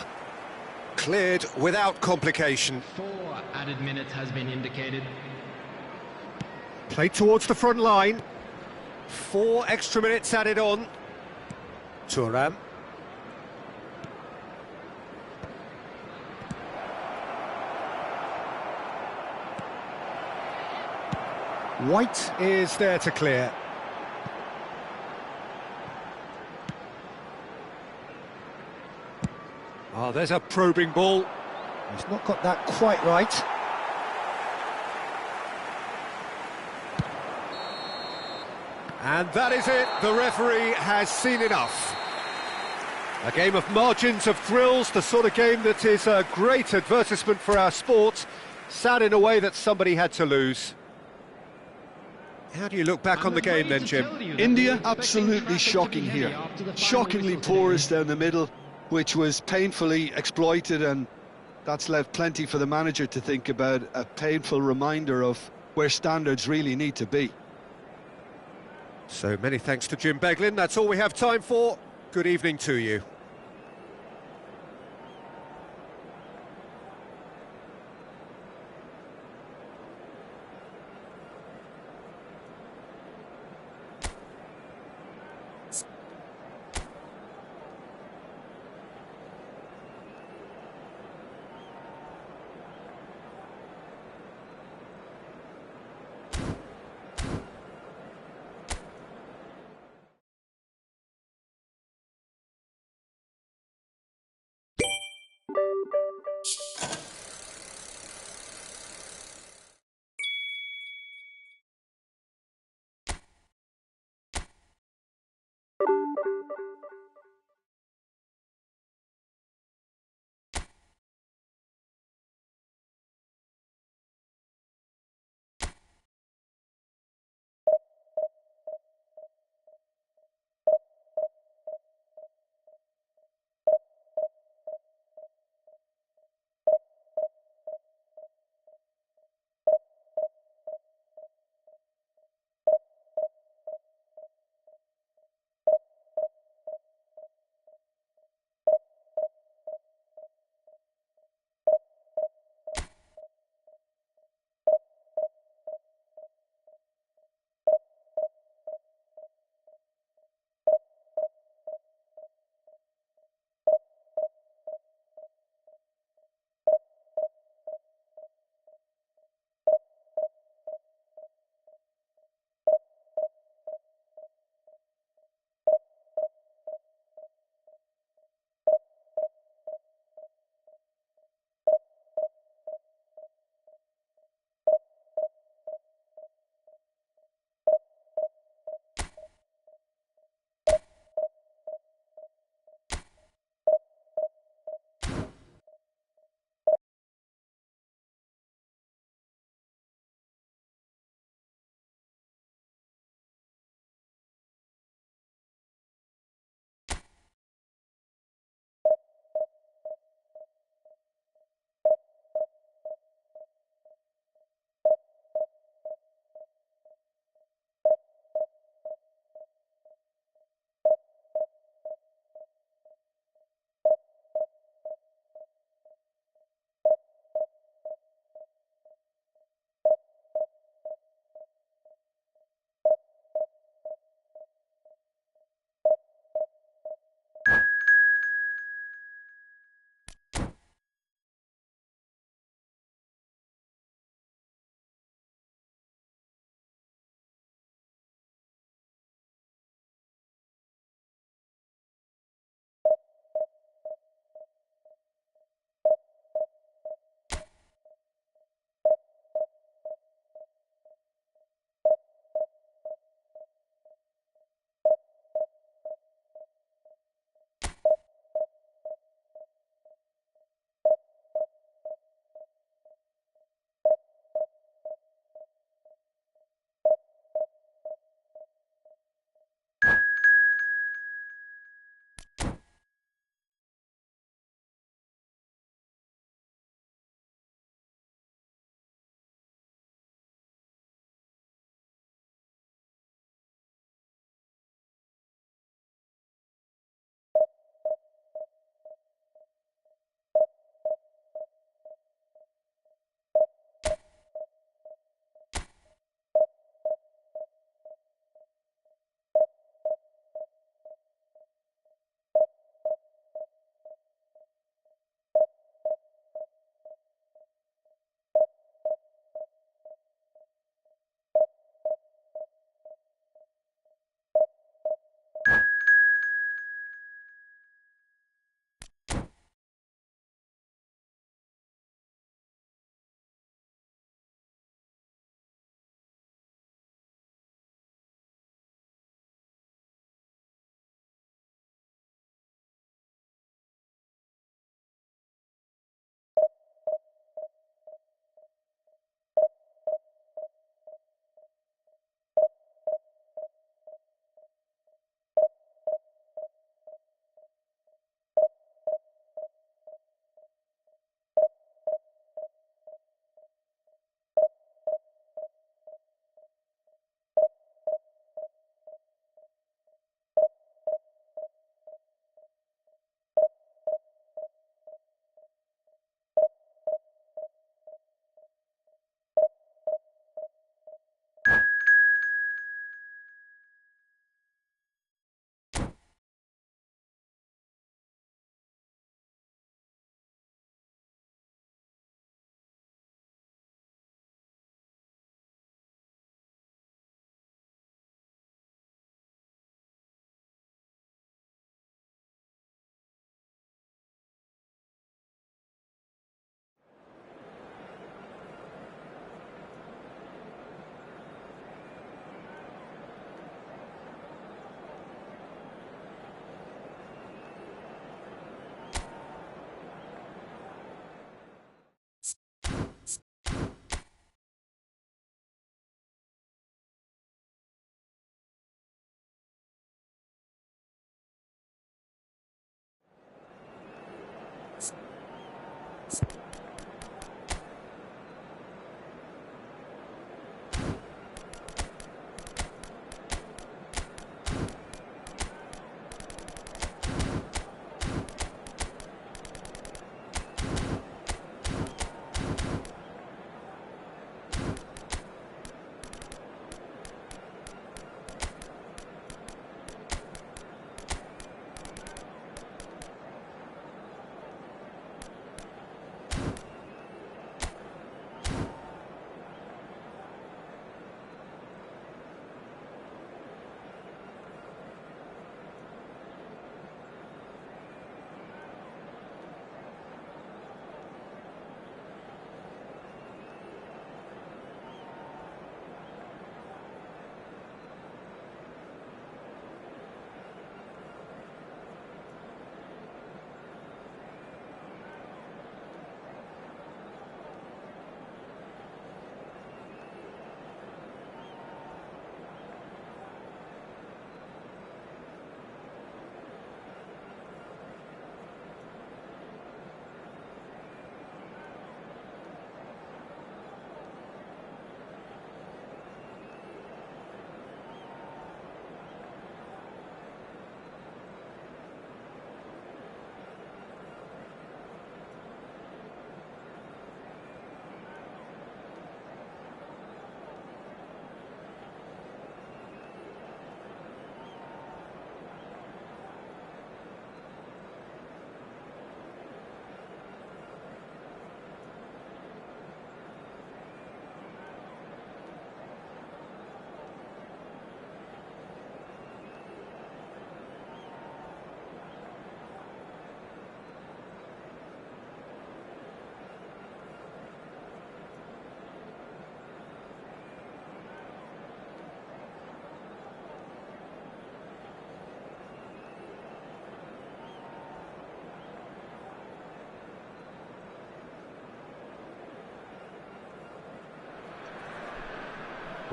Cleared without complication. 4 added minutes has been indicated. Played towards the front line. 4 extra minutes added on. Thuram. White is there to clear. Oh, there's a probing ball. He's not got that quite right. And that is it. The referee has seen enough. A game of margins, of thrills, the sort of game that is a great advertisement for our sport. Sad in a way that somebody had to lose. How do you look back on the game then, Jim? India, absolutely shocking here. Shockingly porous down the middle, which was painfully exploited, and that's left plenty for the manager to think about. A painful reminder of where standards really need to be. So many thanks to Jim Beglin. That's all we have time for. Good evening to you.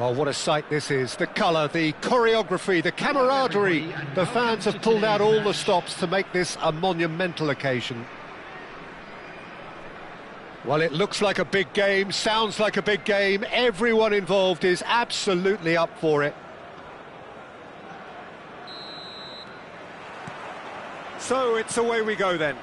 Well, what a sight this is. The colour, the choreography, the camaraderie. The fans have pulled out all the stops to make this a monumental occasion. Well, it looks like a big game, sounds like a big game. Everyone involved is absolutely up for it. So it's away we go then.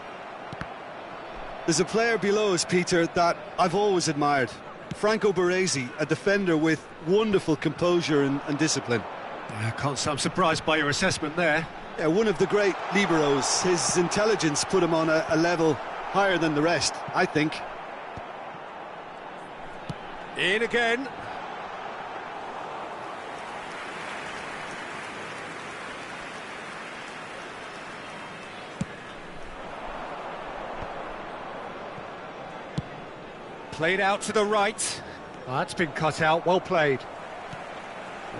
There's a player below us, Peter, that I've always admired. Franco Baresi, a defender with wonderful composure and discipline. Yeah, can't say I'm surprised by your assessment there. Yeah, one of the great liberos. His intelligence put him on a level higher than the rest, I think. In again. Played out to the right. Oh, that's been cut out, well played.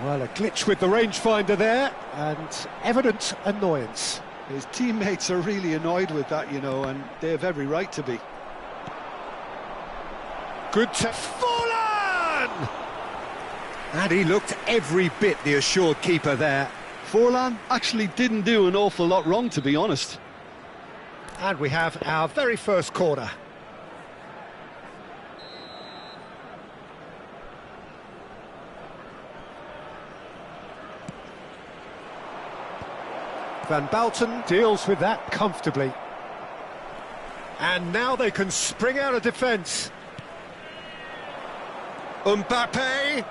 Well, a glitch with the rangefinder there, and evident annoyance. His teammates are really annoyed with that, you know, and they have every right to be. Good to Forlan! And he looked every bit the assured keeper there. Forlan actually didn't do an awful lot wrong, to be honest. And we have our very first corner. Van Bouten deals with that comfortably. And now they can spring out of defence. Mbappe.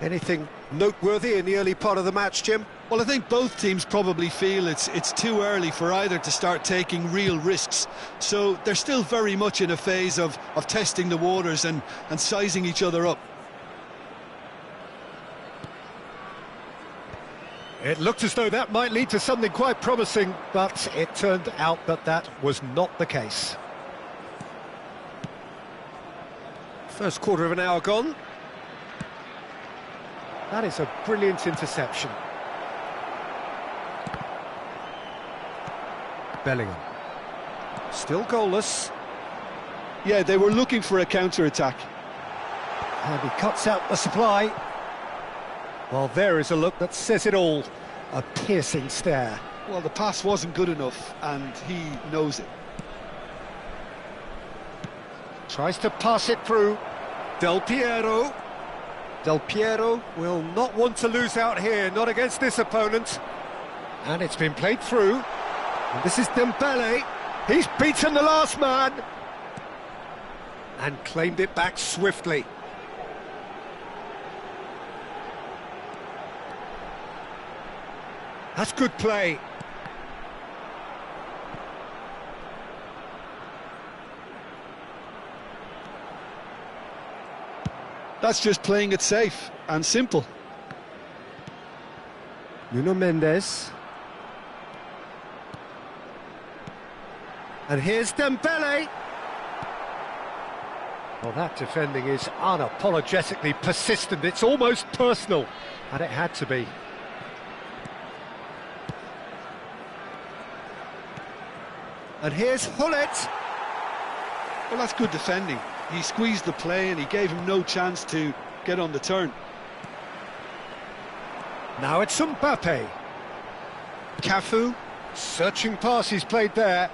Anything noteworthy in the early part of the match, Jim? Well, I think both teams probably feel it's too early for either to start taking real risks. So they're still very much in a phase of testing the waters and sizing each other up. It looked as though that might lead to something quite promising, but it turned out that that was not the case. First quarter of an hour gone. That is a brilliant interception. Bellingham. Still goalless. Yeah, they were looking for a counter-attack. And he cuts out the supply. Well, there is a look that says it all. A piercing stare. Well, the pass wasn't good enough, and he knows it. Tries to pass it through. Del Piero. Del Piero will not want to lose out here, not against this opponent. And it's been played through. And this is Dembele. He's beaten the last man. And claimed it back swiftly. That's good play. That's just playing it safe and simple. Nuno Mendes. And here's Dembele. Well, that defending is unapologetically persistent. It's almost personal. And it had to be. And here's Hullet. Well, that's good defending. He squeezed the play and he gave him no chance to get on the turn. Now it's Mbappe. Cafu. Searching pass he's played there.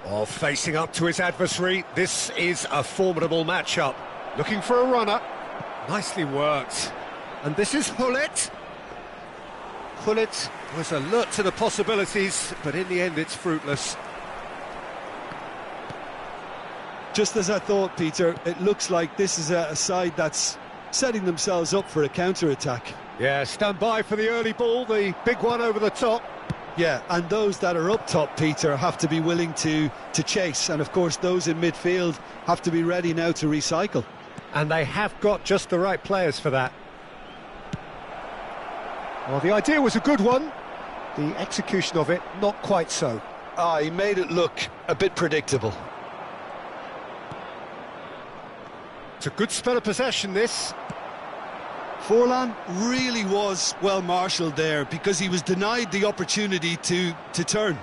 Oh, facing up to his adversary. This is a formidable matchup. Looking for a runner. Nicely worked. And this is Hullet. Hullet was alert to the possibilities, but in the end it's fruitless. Just as I thought, Peter, it looks like this is a side that's setting themselves up for a counter-attack. Yeah, stand by for the early ball, the big one over the top. Yeah, and those that are up top, Peter, have to be willing to chase. And, of course, those in midfield have to be ready now to recycle. And they have got just the right players for that. Well, the idea was a good one. The execution of it, not quite so. He made it look a bit predictable. It's a good spell of possession, this. Forlan really was well marshalled there because he was denied the opportunity to turn.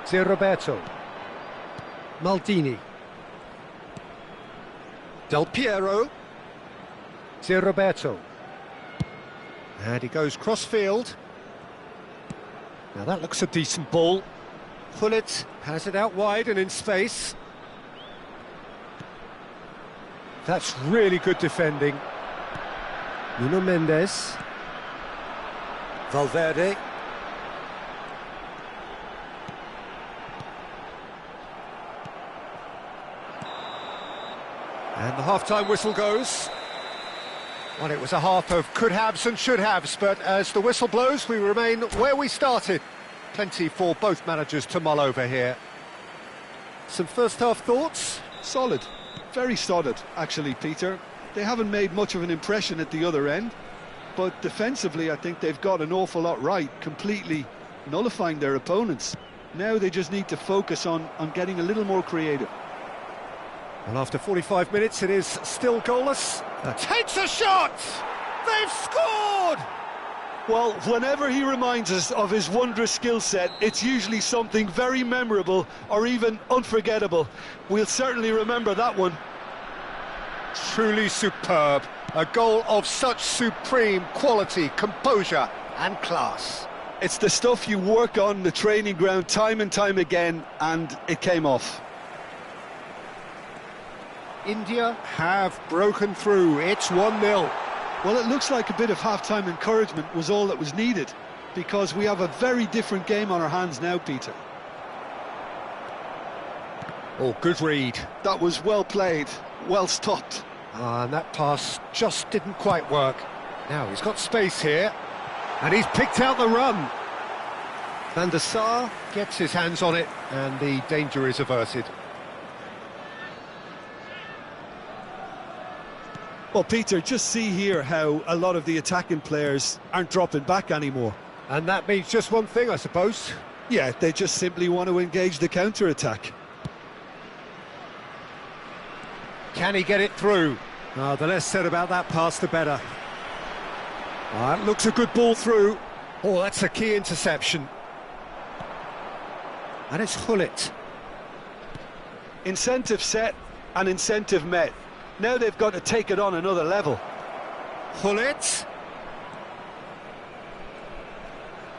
Zé Roberto. Maldini. Del Piero. Zé Roberto. And he goes cross-field. Now that looks a decent ball. Gullit has it out wide and in space. That's really good defending. Nuno Mendes. Valverde. And the half-time whistle goes. Well, it was a half of could-haves and should-haves, but as the whistle blows, we remain where we started. Plenty for both managers to mull over here. Some first-half thoughts? Solid. Very solid, actually, Peter. They haven't made much of an impression at the other end, but defensively, I think they've got an awful lot right, completely nullifying their opponents. Now they just need to focus on getting a little more creative. Well, after 45 minutes, it is still goalless. Takes a shot! They've scored! Well, whenever he reminds us of his wondrous skill set, it's usually something very memorable or even unforgettable. We'll certainly remember that one. Truly superb. A goal of such supreme quality, composure and class. It's the stuff you work on the training ground time and time again, and it came off. India have broken through. It's 1-0. Well, it looks like a bit of half-time encouragement was all that was needed, because we have a very different game on our hands now, Peter. Oh, good read. That was well played, well stopped. And that pass just didn't quite work. Now he's got space here, and he's picked out the run. Van der Sar gets his hands on it, and the danger is averted. Well, Peter, just see here how a lot of the attacking players aren't dropping back anymore. And that means just one thing, I suppose. Yeah, they just simply want to engage the counter-attack. Can he get it through? Oh, the less said about that pass, the better. That looks a good ball through. Oh, that's a key interception. And it's Gullit. Incentive set and incentive met. Now they've got to take it on another level. Gullit.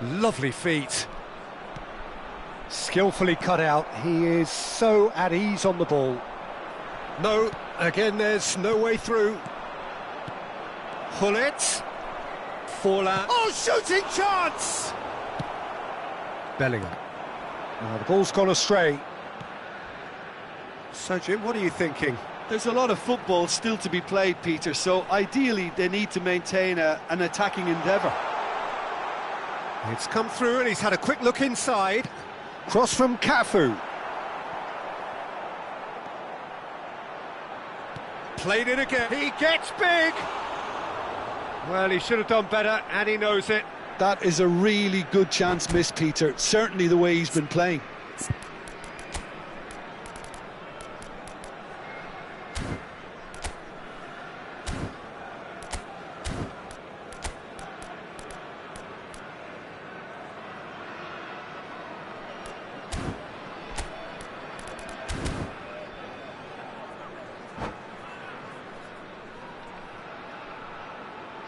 Lovely feet. Skillfully cut out. He is so at ease on the ball. No, again there's no way through. Gullit. Forlan. Oh, shooting chance! Bellingham. The ball's gone astray. So, Jim, what are you thinking? There's a lot of football still to be played, Peter, so ideally they need to maintain an attacking endeavour. It's come through and he's had a quick look inside. Cross from Cafu. Played it again. He gets big! Well, he should have done better, and he knows it. That is a really good chance missed, Peter. Certainly the way he's been playing.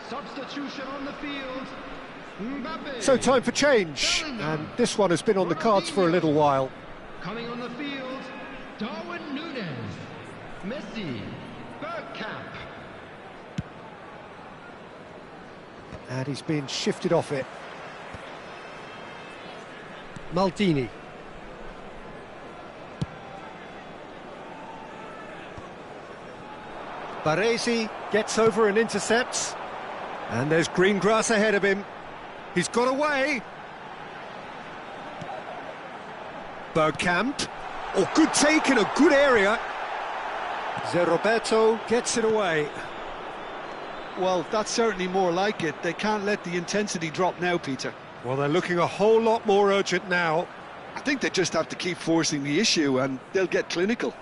Substitution on the field. Mbappe. So time for change, and this one has been on the cards for a little while. Coming on the field, Darwin Núñez, Messi, Bergkamp. And he's been shifted off it. Maldini. Baresi gets over and intercepts. And there's green grass ahead of him. He's got away. Bergkamp. Oh, good take in a good area. Zé Roberto gets it away. Well, that's certainly more like it. They can't let the intensity drop now, Peter. Well, they're looking a whole lot more urgent now. I think they just have to keep forcing the issue and they'll get clinical.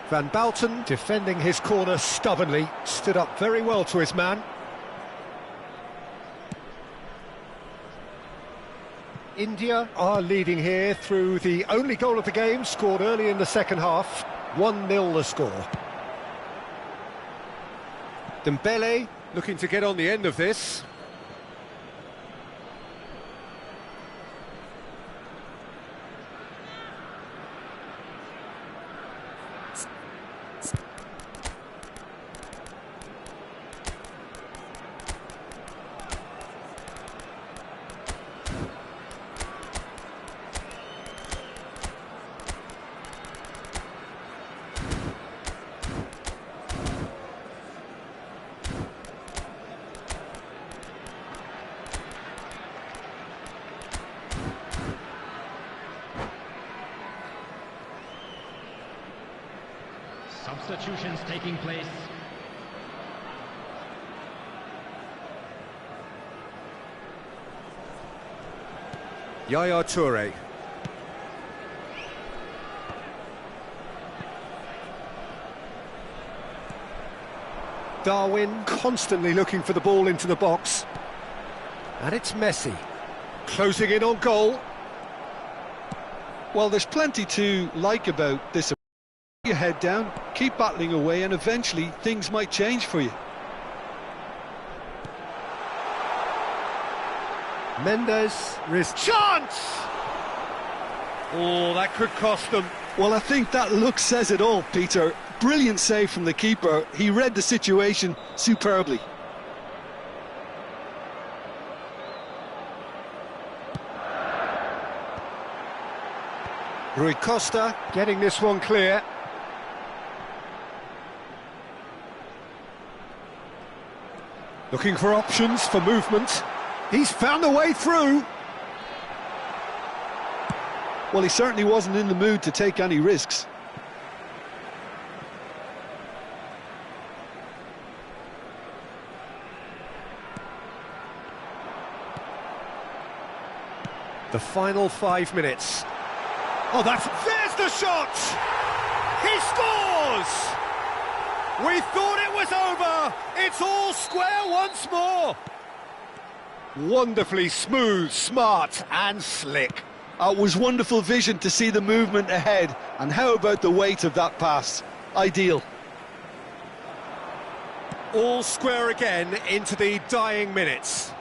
Van Bouten defending his corner stubbornly, stood up very well to his man. India are leading here through the only goal of the game, scored early in the second half. 1-0 the score. Dembele looking to get on the end of this. Substitutions taking place. Yaya Toure. Darwin constantly looking for the ball into the box. And it's Messi, closing in on goal. Well, there's plenty to like about this. Your head down, keep battling away, and eventually things might change for you. Mendes, chance! Oh, that could cost them. Well, I think that look says it all, Peter. Brilliant save from the keeper. He read the situation superbly. Rui Costa getting this one clear. Looking for options for movement. He's found a way through. Well, he certainly wasn't in the mood to take any risks. The final 5 minutes. Oh, there's the shot! He scores! We thought it was over! It's all square once more! Wonderfully smooth, smart and slick. It was wonderful vision to see the movement ahead, and how about the weight of that pass? Ideal. All square again into the dying minutes.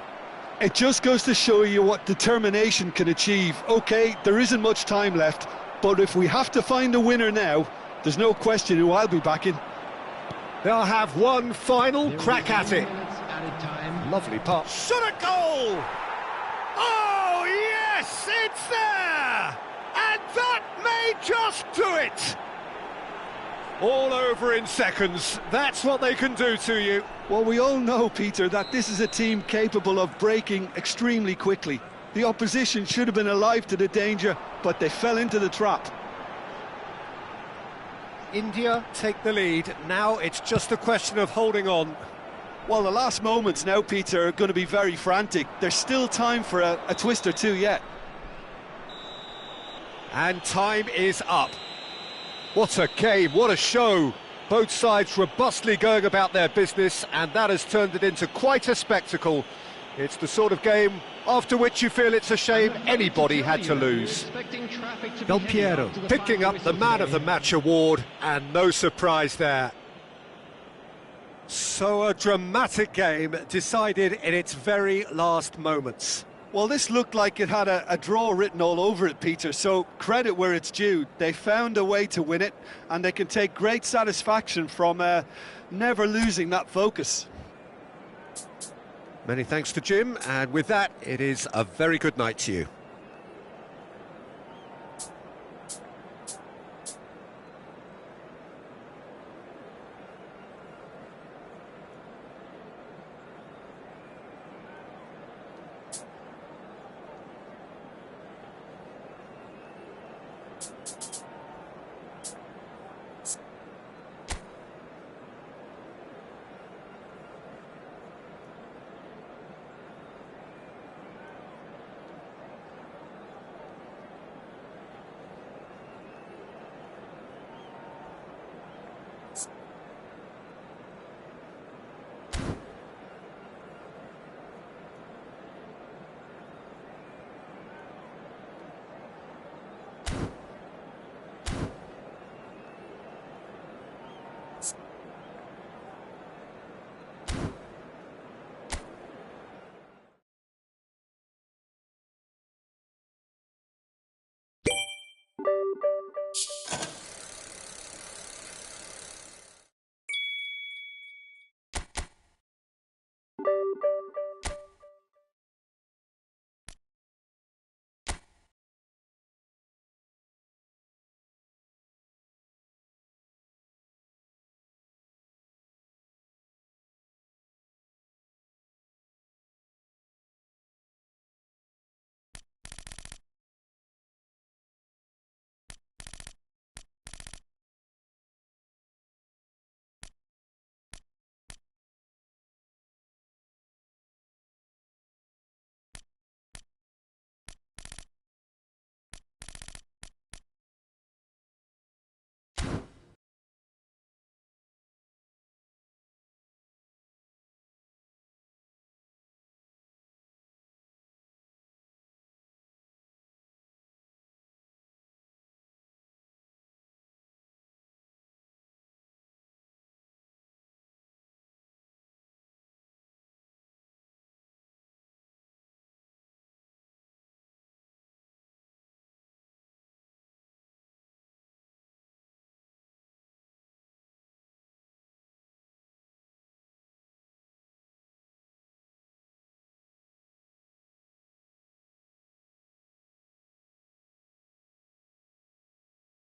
It just goes to show you what determination can achieve. OK, there isn't much time left, but if we have to find a winner now, there's no question who I'll be backing. They'll have one final crack at it. Lovely pass. Shot a goal! Oh, yes, it's there! And that may just do it! All over in seconds. That's what they can do to you. Well, we all know, Peter, that this is a team capable of breaking extremely quickly. The opposition should have been alive to the danger, but they fell into the trap. India take the lead. Now it's just a question of holding on. Well, the last moments now, Peter, are going to be very frantic. There's still time for a twist or two yet. And time is up. What a game, what a show. Both sides robustly going about their business, and that has turned it into quite a spectacle. It's the sort of game after which you feel it's a shame anybody had to lose. Del Piero picking up the Man of the Match award, and no surprise there. So a dramatic game decided in its very last moments. Well, this looked like it had a draw written all over it, Peter, so credit where it's due. They found a way to win it, and they can take great satisfaction from never losing that focus. Many thanks to Jim, and with that, it is a very good night to you.